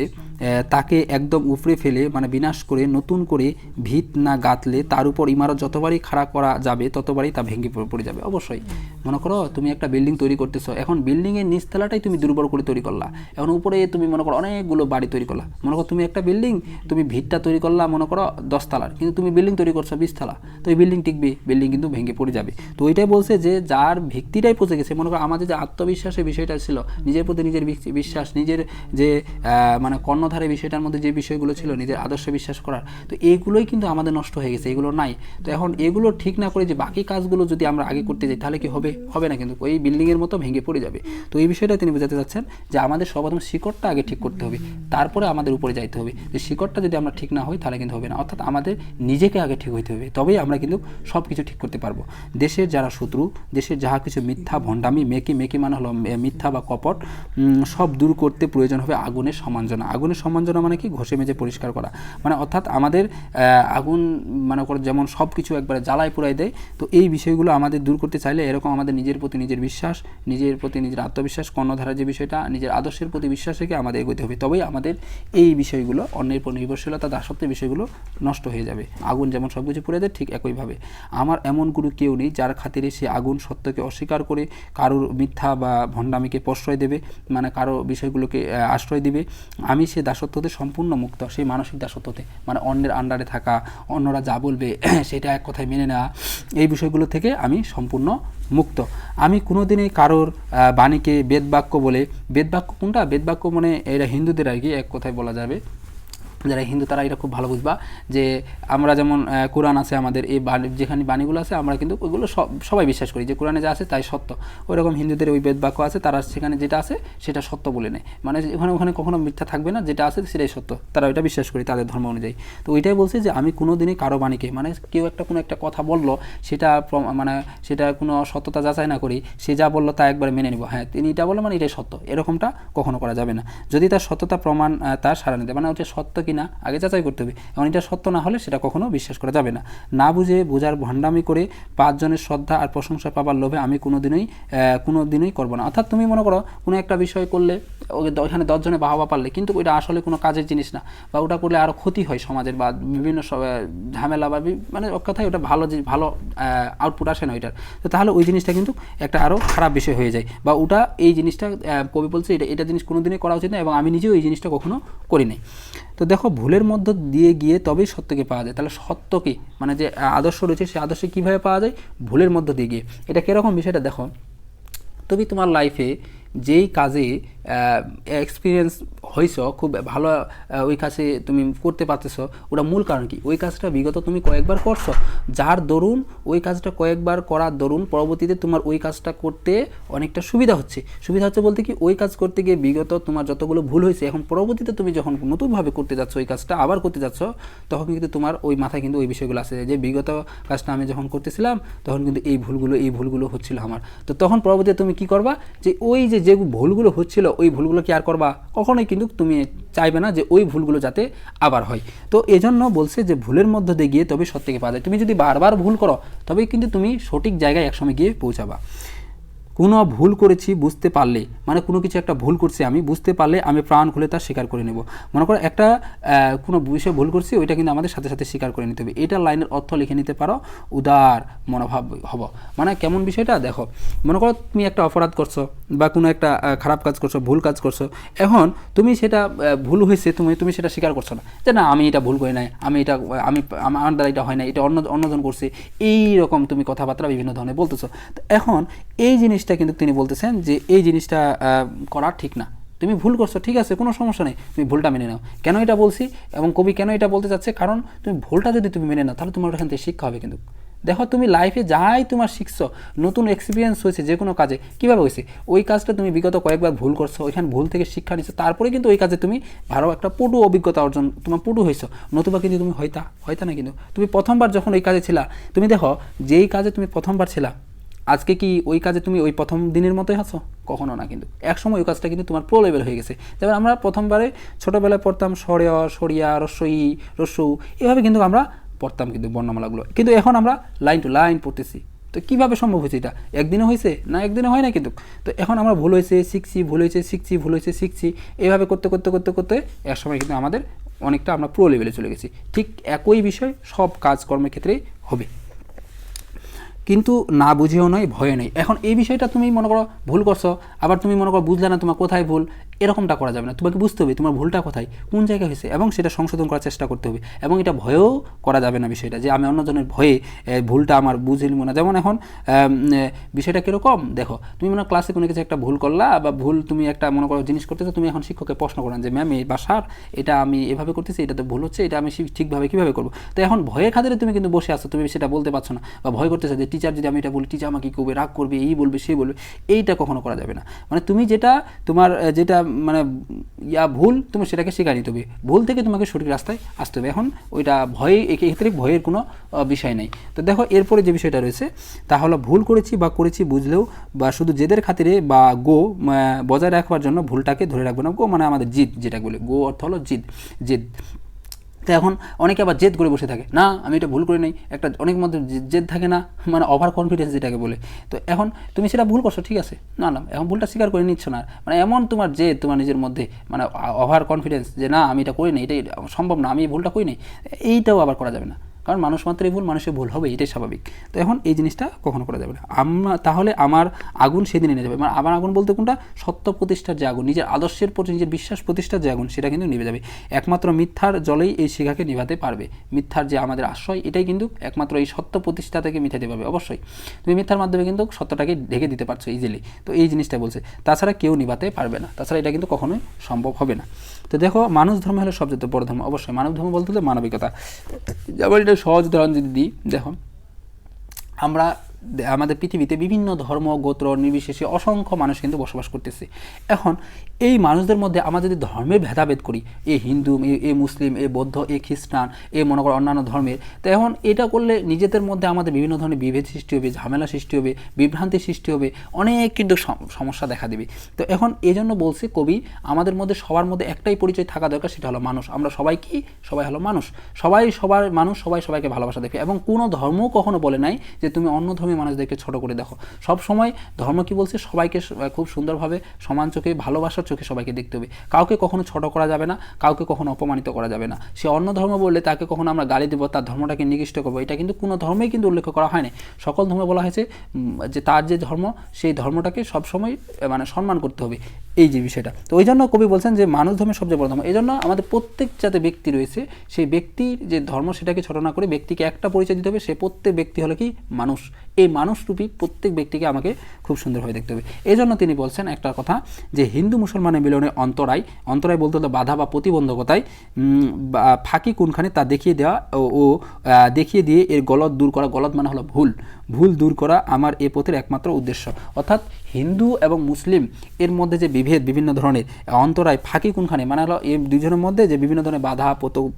তাকে একদম উপড়ে ফেলে, মানে বিনাশ করে নতুন করে ভিত না গাঁথলে তার উপর ইমারত যতবারই খাড়া করা যাবে, ততবারই তা ভেঙে পড়ে যাবে। অবশ্যই মনে করো তুমি একটা বিল্ডিং তৈরি করতেছো, এখন বিল্ডিংয়ের নিচতলাটাই তুমি দুর্বল করে তৈরি করলা, এখন উপরে তুমি মনে করো অনেকগুলো বাড়ি তৈরি করলা। মনে করো তুমি একটা বিল্ডিং, তুমি ভিতটা তৈরি করলা মনে করো 10 তলার, কিন্তু তুমি বিল্ডিং তৈরি করছো 20 তলা, তো এই বিল্ডিং টিকবে? বিল্ডিং কিন্তু ভেঙে পড়ে যাবে। তো ওইটাই বলছে যে যার ভিত্তিটাই পচে গেছে, মনে করো আমাদের যে আত্মবিশ্বাসের বিষয়টা ছিল, নিজের প্রতি নিজের বিশ্বাস, নিজের যে মানে কর্ণধারের বিষয়টার মধ্যে যে বিষয়গুলো ছিল, নিজের আদর্শে বিশ্বাস করার, তো এইগুলোই কিন্তু আমাদের নষ্ট হয়ে গেছে, এগুলো নাই। তো এখন এগুলো ঠিক না করে যে বাকি কাজগুলো যদি আমরা আগে করতে যাই, তাহলে কি হবে না, কিন্তু ওই বিল্ডিংয়ের মতো ভেঙে পড়ে যাবে। তো এই বিষয়টা তিনি বোঝাতে চাচ্ছেন যে আমাদের সর্বপ্রথম শিকড়টা আগে ঠিক করতে হবে, তারপরে আমাদের উপরে যাইতে হবে। যে শিকড়টা যদি আমরা ঠিক না হই, তাহলে কিন্তু হবে না, অর্থাৎ আমাদের নিজেকে আগে ঠিক হইতে হবে, তবেই আমরা কিন্তু সব কিছু ঠিক করতে পারবো। দেশের যারা শত্রু, দেশের যাহা কিছু মিথ্যা ভণ্ডামি, মেকি মানে হলো মিথ্যা বা কপট, সব দূর করতে প্রয়োজন হবে আগুনের সমালোচনা। আগুনের আগুনের সম্মানজনক মানে কি, ঘষে মেজে পরিষ্কার করা, মানে অর্থাৎ আমাদের আগুন মনে করো যেমন সব কিছু একবারে জ্বালায় পুরাই দেয়, তো এই বিষয়গুলো আমাদের দূর করতে চাইলে এরকম আমাদের নিজের প্রতি নিজের বিশ্বাস, নিজের প্রতি নিজের আত্মবিশ্বাস, কর্ণধারার যে বিষয়টা, নিজের আদর্শের প্রতি বিশ্বাস রেখে আমাদের এগোতে হবে। তবেই আমাদের এই বিষয়গুলো, অন্যের উপর নির্ভরশীলতা, দাসত্বের বিষয়গুলো নষ্ট হয়ে যাবে। আগুন যেমন সব কিছু পুড়ে দেয়, ঠিক একইভাবে আমার এমন গুরু কেউ নেই যার খাতিরে সে আগুন সত্যকে অস্বীকার করে কারোর মিথ্যা বা ভণ্ডামিকে প্রশ্রয় দেবে, মানে কারো বিষয়গুলোকে আশ্রয় দিবে। আমি সে দাসত্ব হতে সম্পূর্ণ মুক্ত, সেই মানসিক দাসত্ব হতে, মানে অন্যের আন্ডারে থাকা, অন্যরা যা বলবে সেটা এক কথায় মেনে নেওয়া, এই বিষয়গুলো থেকে আমি সম্পূর্ণ মুক্ত। আমি কোনোদিনই কারোর বাণীকে বেদবাক্য বলে, বেদবাক্য কোনটা, বেদবাক্য মানে এরা হিন্দুদের আর কি, এক কথায় বলা যাবে, যারা হিন্দু তারা এটা খুব ভালো বুঝবা, যে আমরা যেমন কোরআন আছে আমাদের, এই যেখানে বাণীগুলো আছে আমরা কিন্তু ওইগুলো সবাই বিশ্বাস করি যে কোরআনে যা আছে তাই সত্য। ওইরকম হিন্দুদের ওই বেদবাক্য আছে, তারা সেখানে যেটা আছে সেটা সত্য বলে নেয়, মানে ওখানে কখনো মিথ্যা থাকবে না, যেটা আছে সেটাই সত্য, তারা ওইটা বিশ্বাস করি তাদের ধর্ম অনুযায়ী। তো ওইটাই বলছে যে আমি কোনো দিনই কারো বাণীকে, মানে কেউ কোনো একটা কথা বললো, সেটা মানে সেটা কোনো সত্যতা যাচাই না করি, সে যা বললো তা একবার মেনে নিব, হ্যাঁ তিনি এটা বললো মানে এটাই সত্য, এরকমটা কখনো করা যাবে না। যদি তার সত্যতা প্রমাণ তার সারা নিতে, মানে ওটা সত্য কি না আগে যাচাই করতে হবে, এবং এটা সত্য না হলে সেটা কখনো বিশ্বাস করা যাবে না। না বুঝে বোঝার ভণ্ডামি করে 5 জনের শ্রদ্ধা আর প্রশংসা পাবার লোভে আমি কোনোদিনই করবো না। অর্থাৎ তুমি মনে করো কোনো একটা বিষয় করলে ওইখানে 10 জনে বাহবা পারলে, কিন্তু ওইটা আসলে কোনো কাজের জিনিস না, বা ওটা করলে আরও ক্ষতি হয় সমাজের, বা বিভিন্ন ঝামেলা, বা মানে কথায় ওটা ভালো আউটপুট আসে না ওইটার, তো তাহলে ওই জিনিসটা কিন্তু একটা আরও খারাপ বিষয় হয়ে যায়, বা ওটা এই জিনিসটা কবি বলছে এটা জিনিস কোনোদিনই করা উচিত না, এবং আমি নিজেও এই জিনিসটা কখনো করি নাই। তো দেখো, ভুলের মধ্য দিয়ে গিয়ে তবেই সত্যকে পাওয়া যায়। তাহলে সত্যকে, মানে যে আদর্শ রয়েছে সেই আদর্শ কীভাবে পাওয়া যায়, ভুলের মধ্য দিয়ে গিয়ে। এটা কীরকম বিষয়টা দেখো, তুমি তোমার লাইফে যেই কাজে এক্সপিরিয়েন্স হয়েছ, খুব ভালো ওই কাজে তুমি করতে পারতেছ, ওটা মূল কারণ কি, ওই কাজটা বিগত তুমি কয়েকবার করছো, যার দরুন ওই কাজটা কয়েকবার করার দরুন পরবর্তীতে তোমার ওই কাজটা করতে অনেকটা সুবিধা হচ্ছে বলতে কি, ওই কাজ করতে গিয়ে বিগত তোমার যতগুলো ভুল হয়েছে, এখন পরবর্তীতে তুমি যখন নতুনভাবে করতে যাচ্ছ ওই কাজটা আবার করতে যাচ্ছ, তখন কিন্তু তোমার ওই মাথায় কিন্তু ওই বিষয়গুলো আছে, যে বিগত কাজটা আমি যখন করতেছিলাম তখন কিন্তু এই ভুলগুলো হচ্ছিল আমার, তো তখন পরবর্তীতে তুমি কি করবা, যে ওই যে ভুলগুলো হচ্ছিল ওই ভুলগুলো কি আর করবা, কখনোই কিন্তু তুমি চাইবে না যে ওই ভুলগুলো যাতে আবার হয়। তো এজন্য বলছে যে ভুলের মধ্য দিয়ে গিয়ে তবে সত্যকে পাওয়া যায়। তুমি যদি বারবার ভুল করো তবেই কিন্তু তুমি সঠিক জায়গায় একসময় গিয়ে পৌঁছাবা। কোনো ভুল করেছি বুঝতে পারলে, মানে কোনো কিছু একটা ভুল করছি আমি বুঝতে পারলে আমি প্রাণ খুলে তা স্বীকার করে নেব। মনে করো একটা কোনো বিষয়ে ভুল করছি, ওইটা কিন্তু আমাদের সাথে সাথে স্বীকার করে নিতে হবে। এটা লাইনের অর্থ লিখে নিতে পারো, উদার মনোভাব হব। মানে কেমন বিষয়টা দেখো, মনে করো তুমি একটা অপরাধ করছো বা কোনো একটা খারাপ কাজ করছো, ভুল কাজ করছো, এখন তুমি সেটা ভুল হয়েছে, তুমি সেটা স্বীকার করছো না, যে না আমি এটা ভুল করি নাই, আমার দ্বারা এটা হয় না, এটা অন্যজন করছে, এইরকম তুমি কথাবার্তা বিভিন্ন ধরনের বলতেছো। তো এখন এই জিনিসটা কিন্তু তিনি বলতেছেন যে এই জিনিসটা করা ঠিক না, তুমি ভুল করছো, ঠিক আছে কোনো সমস্যা নেই, তুমি ভুলটা মেনে নাও। কেন এটা বলছি এবং কবি কেন এটা বলতে চাচ্ছে, কারণ তুমি ভুলটা যদি তুমি মেনে নাও তাহলে তোমার ওখান থেকে শিক্ষা হবে। কিন্তু দেখো তুমি লাইফে যাই তোমার শিখছো, নতুন এক্সপিরিয়েন্স হয়েছে যে কোনো কাজে, কীভাবে হয়েছে, ওই কাজটা তুমি বিগত কয়েকবার ভুল করছো, ওইখানে ভুল থেকে শিক্ষা নিচ্ছো, তারপরে কিন্তু ওই কাজে তুমি ভালো একটা পটু অভিজ্ঞতা অর্জন, তোমার পটু হয়েছো, নতুবা কিন্তু তুমি হয়তা না। কিন্তু তুমি প্রথমবার যখন ওই কাজে ছিলা, তুমি দেখো যেই কাজে তুমি প্রথমবার ছিলা, আজকে কি ওই কাজে তুমি ওই প্রথম দিনের মতোই আছো? কখনো না। কিন্তু একসময় ওই কাজটা কিন্তু তোমার প্রো লেভেল হয়ে গেছে। যেমন আমরা প্রথমবারে ছোটোবেলায় পড়তাম সরিয়া রস্যই রস্যৌ, এভাবে কিন্তু আমরা পড়তাম কিন্তু বর্ণমালাগুলো, কিন্তু এখন আমরা লাইন টু লাইন পড়তেছি। তো কীভাবে সম্ভব হয়েছে? এটা একদিনে হয়েছে না, একদিনে হয় না কিন্তু। তো এখন আমরা ভুল হয়েছে শিখছি, ভুল হয়েছে শিখছি, এভাবে করতে করতে করতে করতে একসময় কিন্তু আমাদের অনেকটা আমরা প্রো লেভেলে চলে গেছি। ঠিক একই বিষয় সব কাজকর্মের ক্ষেত্রেই হবে, কিন্তু না বুঝেও নয়, ভয়ে নেই। এখন এই বিষয়টা তুমি মনে করো ভুল করছো, আবার তুমি মনে করো বুঝলে না তোমার কোথায় ভুল, এরকমটা করা যাবে না। তোমাকে বুঝতে হবে তোমার ভুলটা কোথায়, কোন জায়গায় হয়েছে, এবং সেটা সংশোধন করার চেষ্টা করতে হবে। এবং এটা ভয়েও করা যাবে না বিষয়টা, যে আমি অন্যজনের ভয়ে ভুলটা আমার বুঝে নিব না। যেমন এখন বিষয়টা কীরকম দেখো, তুমি মনে ক্লাসে কোনো কিছু একটা ভুল করলা, বা ভুল তুমি একটা মনে করো জিনিস করতেছো, তুমি এখন শিক্ষককে প্রশ্ন করেন যে ম্যাম বা স্যার এটা আমি এভাবে করতেছি, এটা তো ভুল হচ্ছে, এটা আমি ঠিকভাবে কীভাবে করবো। তো এখন ভয়ের খাতিরে তুমি কিন্তু বসে আছো, তুমি সেটা বলতে পারছো না, বা ভয় করতেছো যে টিচার যদি আমি এটা বলি টিচার আমাকে কী করবে, রাগ করবে, এই বলবে সেই বলবে, এইটা কখনো করা যাবে না। মানে তুমি যেটা তোমার যেটা মানে ভুল, তুমি সেটাকে স্বীকার নিতে হবে, ভুল থেকে তোমাকে সঠিক রাস্তায় আসতে হবে। এখন ওইটা এক্ষেত্রে ভয়ের কোনো বিষয় নেই। তো দেখো এরপরে যে বিষয়টা রয়েছে তা হলো ভুল করেছি বুঝলেও বা শুধু জেদের খাতিরে বা বজায় রাখবার জন্য ভুলটাকে ধরে রাখবে না। মানে আমাদের জিদ, যেটা বলে অর্থ হলো জেদ। তো এখন অনেকে আবার জেদ করে বসে থাকে, না আমি এটা ভুল করে নেই, একটা অনেক মধ্যে জেদ থাকে না, মানে ওভার কনফিডেন্স যেটাকে বলে। তো এখন তুমি সেটা ভুল করছো, ঠিক আছে, না এখন ভুলটা স্বীকার করে নিচ্ছ না, মানে এমন তোমার জেদ তোমার নিজের মধ্যে, মানে ওভার কনফিডেন্স যে না আমি এটা করি নাই, এটাই সম্ভব না, আমি এই ভুলটা করি নাই, এইটাও আবার করা যাবে না, কারণ মানুষ মাত্রই ভুল, মানুষের ভুল হবে, এটাই স্বাভাবিক। তো এখন এই জিনিসটা কখনো করা যাবে না। তাহলে আমার আগুন সেদিন নিয়ে যাবে, মানে আমার আগুন বলতে কোনটা, সত্য প্রতিষ্ঠার যে আগুন, নিজের আদর্শের প্রতি নিজের বিশ্বাস প্রতিষ্ঠার যে আগুন, সেটা কিন্তু নিভে যাবে। একমাত্র মিথ্যার জলেই এই শিখাকে নিভাতে পারবে। মিথ্যার যে আমাদের আশ্রয়, এটাই কিন্তু একমাত্র এই সত্য প্রতিষ্ঠা থেকে মিঠাতে পারবে। অবশ্যই তুমি মিথ্যার মাধ্যমে কিন্তু সত্যটাকে ঢেকে দিতে পারছো ইজিলি। তো এই জিনিসটা বলছে, তাছাড়া কেউ নিভাতে পারবে না, তাছাড়া এটা কিন্তু কখনোই সম্ভব হবে না। তো দেখো মানুষ ধর্ম হলো সবচেয়ে বড় ধর্ম। অবশ্যই মানব ধর্ম বলতে হলে মানবিকতা। যেমন এটা সহজ উদাহরণ যদি দিই, দেখো আমাদের পৃথিবীতে বিভিন্ন ধর্ম গোত্র নির্বিশেষে অসংখ্য মানুষ কিন্তু বসবাস করতেছে। এখন এই মানুষদের মধ্যে আমরা যদি ধর্মের ভেদাভেদ করি, এ হিন্দু, এ মুসলিম, এ বৌদ্ধ, এ খ্রিস্টান, এ মনে করো অন্যান্য ধর্মের, তো এখন এটা করলে নিজেদের মধ্যে আমাদের বিভিন্ন ধরনের বিভেদ সৃষ্টি হবে, ঝামেলা সৃষ্টি হবে, বিভ্রান্তি সৃষ্টি হবে, অনেক কিন্তু সমস্যা দেখা দেবে। তো এখন এই জন্য বলছে কবি, আমাদের মধ্যে সবার মধ্যে একটাই পরিচয় থাকা দরকার, সেটা হলো মানুষ। আমরা সবাই কি, সবাই হলো মানুষ, সবাই সবার মানুষ, সবাই সবাইকে ভালোবাসা দেখে। এবং কোনো ধর্ম কখনো বলে নাই যে তুমি অন্য ধর্মের মানুষদেরকে ছোট করে দেখো। সব সময় ধর্ম কি বলছে, সবাইকে খুব সুন্দরভাবে সমান চোখে, ভালোবাসার চোখে সবাইকে দেখতে হবে। কাউকে কখনো ছোট করা যাবে না, কাউকে কখনো অপমানিত করা যাবে না। সে অন্য ধর্ম বললে তাকে কখনো আমরা গালি দেবো, তার ধর্মটাকে নিকৃষ্ট করবো, এটা কিন্তু কোনো ধর্মেই কিন্তু উল্লেখ করা হয়নি। সকল ধর্মে বলা হয়েছে যে তার যে ধর্ম, সেই ধর্মটাকে সবসময় মানে সম্মান করতে হবে, এই যে বিষয়টা। তো ওই জন্য কবি বলছেন যে মানুষ ধর্মের সবচেয়ে বড় ধর্ম। এই জন্য আমাদের প্রত্যেক যাতে ব্যক্তি রয়েছে, সেই ব্যক্তির যে ধর্ম সেটাকে ছোট না করে ব্যক্তিকে একটা পরিচয় দিতে হবে, সে প্রত্যেক ব্যক্তি হলো কি, মানুষ। এই মানুষরূপী প্রত্যেক ব্যক্তিকে আমাকে খুব সুন্দরভাবে দেখতে হবে। এই জন্য তিনি বলছেন একটা কথা, যে হিন্দু মুসলমানের মিলনে অন্তরায় বলতে হলো বাধা বা প্রতিবন্ধকতায় ফাঁকি কোনখানে তা দেখিয়ে দেওয়া ও দেখিয়ে দিয়ে এর গলদ দূর করা। গলদ মানে হলো ভুল দূর করা আমার এ পথের একমাত্র উদ্দেশ্য। অর্থাৎ হিন্দু এবং মুসলিম এর মধ্যে যে বিভেদ বিভিন্ন ধরনের অন্তরায়, ফাঁকি কোনখানে মানে হলো এই দুজনের মধ্যে যে বিভিন্ন ধরনের বাধা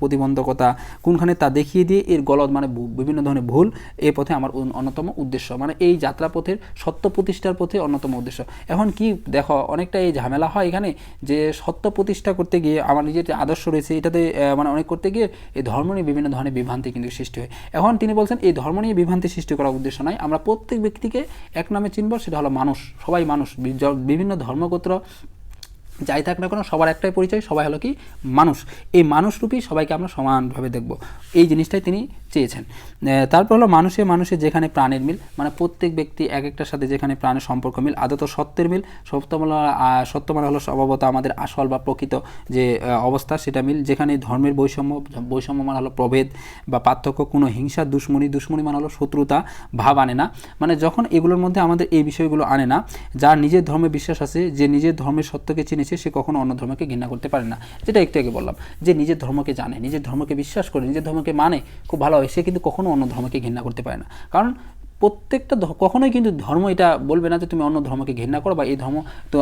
প্রতিবন্ধকতা কোনখানে তা দেখিয়ে দিয়ে এর গলদ মানে বিভিন্ন ধরনের ভুল এ পথে আমার অন্যতম উদ্দেশ্য, মানে এই যাত্রাপথের সত্য প্রতিষ্ঠার পথে অন্যতম উদ্দেশ্য। এখন কি দেখো অনেকটা এই ঝামেলা হয় এখানে, যে সত্য প্রতিষ্ঠা করতে গিয়ে আমার নিজের যে আদর্শ রয়েছে এটাতে মানে অনেক করতে গিয়ে এই ধর্ম নিয়ে বিভিন্ন ধরনের বিভ্রান্তি কিন্তু সৃষ্টি হয়। এখন তিনি বলছেন এই ধর্ম নিয়ে বিভ্রান্তি সৃষ্টি করার উদ্দেশ্য নয়, আমরা প্রত্যেক ব্যক্তিকে এক নামে চিনব, সেটা হলো মানুষ। সবাই মানুষ, বিভিন্ন ধর্মগোত্র যাই থাক না কেন সবার একটাই পরিচয়, সবাই হলো কি, মানুষ। এই মানুষরূপী সবাইকে আমরা সমানভাবে দেখব, এই জিনিসটাই তিনি চেয়েছেন। তারপর হলো মানুষের যেখানে প্রাণের মিল, মানে প্রত্যেক ব্যক্তি এক একটার সাথে যেখানে প্রাণের সম্পর্ক মিল, আদত সত্যের মিল। সত্য মানে হলো স্বভাবত আমাদের আসল বা প্রকৃত যে অবস্থা, সেটা মিল। যেখানে ধর্মের বৈষম্য মানে হলো প্রভেদ বা পার্থক্য, কোনো হিংসা, দুশ্মনী মানে হলো শত্রুতা ভাব আনে না। মানে যখন এগুলোর মধ্যে আমাদের এই বিষয়গুলো আনে না, যার নিজের ধর্মে বিশ্বাস আছে, যে নিজের ধর্মের সত্যকে চিনেছে, সে কখনো অন্য ধর্মকে ঘৃণা করতে পারে না। যেটা একটু আগে বললাম, যে নিজের ধর্মকে জানে, নিজের ধর্মকে বিশ্বাস করে, নিজের ধর্মকে মানে খুব ভালো হয়, সে কিন্তু কখনো অন্য ধর্মকে ঘৃণা করতে পারে না। কারণ প্রত্যেকটা কখনোই কিন্তু ধর্ম এটা বলবে না যে তুমি অন্য ধর্মকে ঘৃণা করো বা এই ধর্ম তো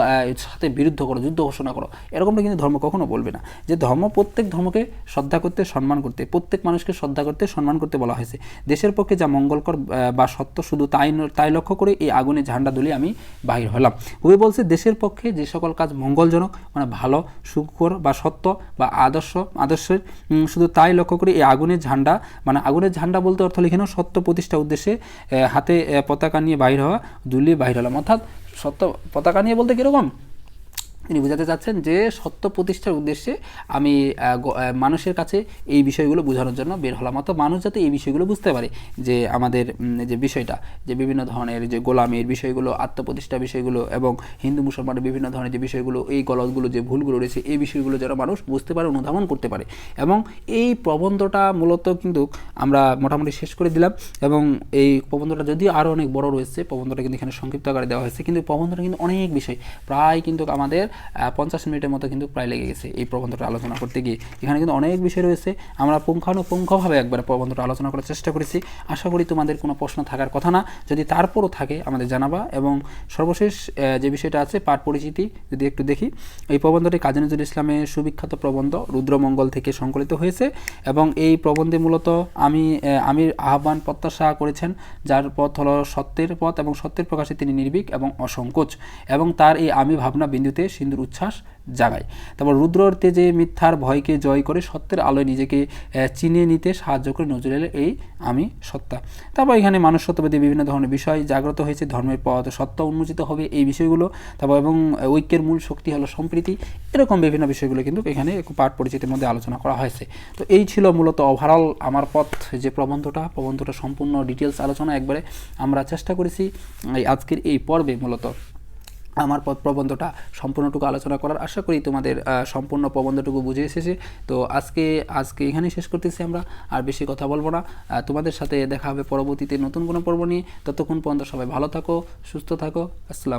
সাথে বিরুদ্ধ করো, যুদ্ধ ঘোষণা করো, এরকমটা কিন্তু ধর্ম কখনো বলবে না। যে ধর্ম প্রত্যেক ধর্মকে শ্রদ্ধা করতে, সম্মান করতে, প্রত্যেক মানুষকে শ্রদ্ধা করতে, সম্মান করতে বলা হয়েছে। দেশের পক্ষে যা মঙ্গলকর বা সত্য শুধু তাই লক্ষ্য করে এই আগুনে ঝান্ডা দুলিয়ে আমি বাহির হলাম। কবি বলছে দেশের পক্ষে যে সকল কাজ মঙ্গলজনক, মানে ভালো, সুখকর বা সত্য বা আদর্শের শুধু তাই লক্ষ্য করে এই আগুনের ঝান্ডা, মানে আগুনের ঝান্ডা বলতে অর্থ লিখে নাও সত্য প্রতিষ্ঠা উদ্দেশ্যে হাতে পতাকা নিয়ে বাহির হওয়া, দুলিয়ে বাহির হলাম। অর্থাৎ সত্য পতাকা নিয়ে বলতে কীরকম, তিনি বোঝাতে চাচ্ছেন যে সত্য প্রতিষ্ঠার উদ্দেশ্যে আমি মানুষের কাছে এই বিষয়গুলো বোঝানোর জন্য বের হলাম। অর্থাৎ মানুষ যাতে এই বিষয়গুলো বুঝতে পারে, যে আমাদের যে বিষয়টা, যে বিভিন্ন ধরনের যে গোলামীর বিষয়গুলো, আত্মপ্রতিষ্ঠা বিষয়গুলো এবং হিন্দু মুসলমানের বিভিন্ন ধরনের যে বিষয়গুলো, এই গলদগুলো, যে ভুলগুলো রয়েছে, এই বিষয়গুলো যেন মানুষ বুঝতে পারে, অনুধাবন করতে পারে। এবং এই প্রবন্ধটা মূলত কিন্তু আমরা মোটামুটি শেষ করে দিলাম। এবং এই প্রবন্ধটা যদিও আরও অনেক বড় রয়েছে, প্রবন্ধটা কিন্তু এখানে সংক্ষিপ্ত আকারে দেওয়া হয়েছে, কিন্তু প্রবন্ধটা কিন্তু অনেক বিষয়, প্রায় কিন্তু আমাদের 50 মিনিটের মতো কিন্তু প্রায় লেগে গেছে এই প্রবন্ধটা আলোচনা করতে গিয়ে। এখানে কিন্তু অনেক বিষয় রয়েছে, আমরা পুঙ্খানুপুঙ্খভাবে একবারে প্রবন্ধটা আলোচনা করার চেষ্টা করেছি। আশা করি তোমাদের কোনো প্রশ্ন থাকার কথা না, যদি তারপরও থাকে আমাদের জানাবা। এবং সর্বশেষ যে বিষয়টা আছে পাঠ পরিচিতি যদি একটু দেখি, এই প্রবন্ধটি কাজী নজরুল ইসলামের সুবিখ্যাত প্রবন্ধ রুদ্রমঙ্গল থেকে সংকলিত হয়েছে। এবং এই প্রবন্ধে মূলত আমির আহ্বান প্রত্যাশা করেছেন, যার পথ হলো সত্যের পথ এবং সত্যের প্রকাশে তিনি নির্ভীক এবং অসংকোচ, এবং তার এই আমি ভাবনা বিন্দুতে সিন্ধুর উচ্ছ্বাস জাগায়। তারপর রুদ্রর তেজে মিথ্যার ভয়কে জয় করে সত্যের আলোয় নিজেকে চিনিয়ে নিতে সাহায্য করে নজরুলের এই আমি সত্তা। তারপর এখানে মানুষ সত্যবাদী বিভিন্ন ধরনের বিষয় জাগ্রত হয়েছে, ধর্মের পথ সত্য উন্মোচিত হবে এই বিষয়গুলো। তারপর এবং ঐক্যের মূল শক্তি হলো সম্প্রীতি, এরকম বিভিন্ন বিষয়গুলো কিন্তু এখানে পাঠ পরিচিতির মধ্যে আলোচনা করা হয়েছে। তো এই ছিল মূলত ওভারঅল আমার পথ যে প্রবন্ধটা সম্পূর্ণ ডিটেলস আলোচনা একবারে আমরা চেষ্টা করেছি এই আজকের এই পর্বে মূলত আমার প্রবন্ধটা সম্পূর্ণটুকু আলোচনা করার। আশা করি তোমাদের সম্পূর্ণ প্রবন্ধটুকু বুঝে এসেছে। তো আজকে এখানেই শেষ করতেছি, আমরা আর বেশি কথা বলবো না। তোমাদের সাথে দেখা হবে পরবর্তীতে নতুন কোনো পর্ব নিয়ে। ততক্ষণ পর্যন্ত সবাই ভালো থাকো, সুস্থ থাকো। আসসালাম।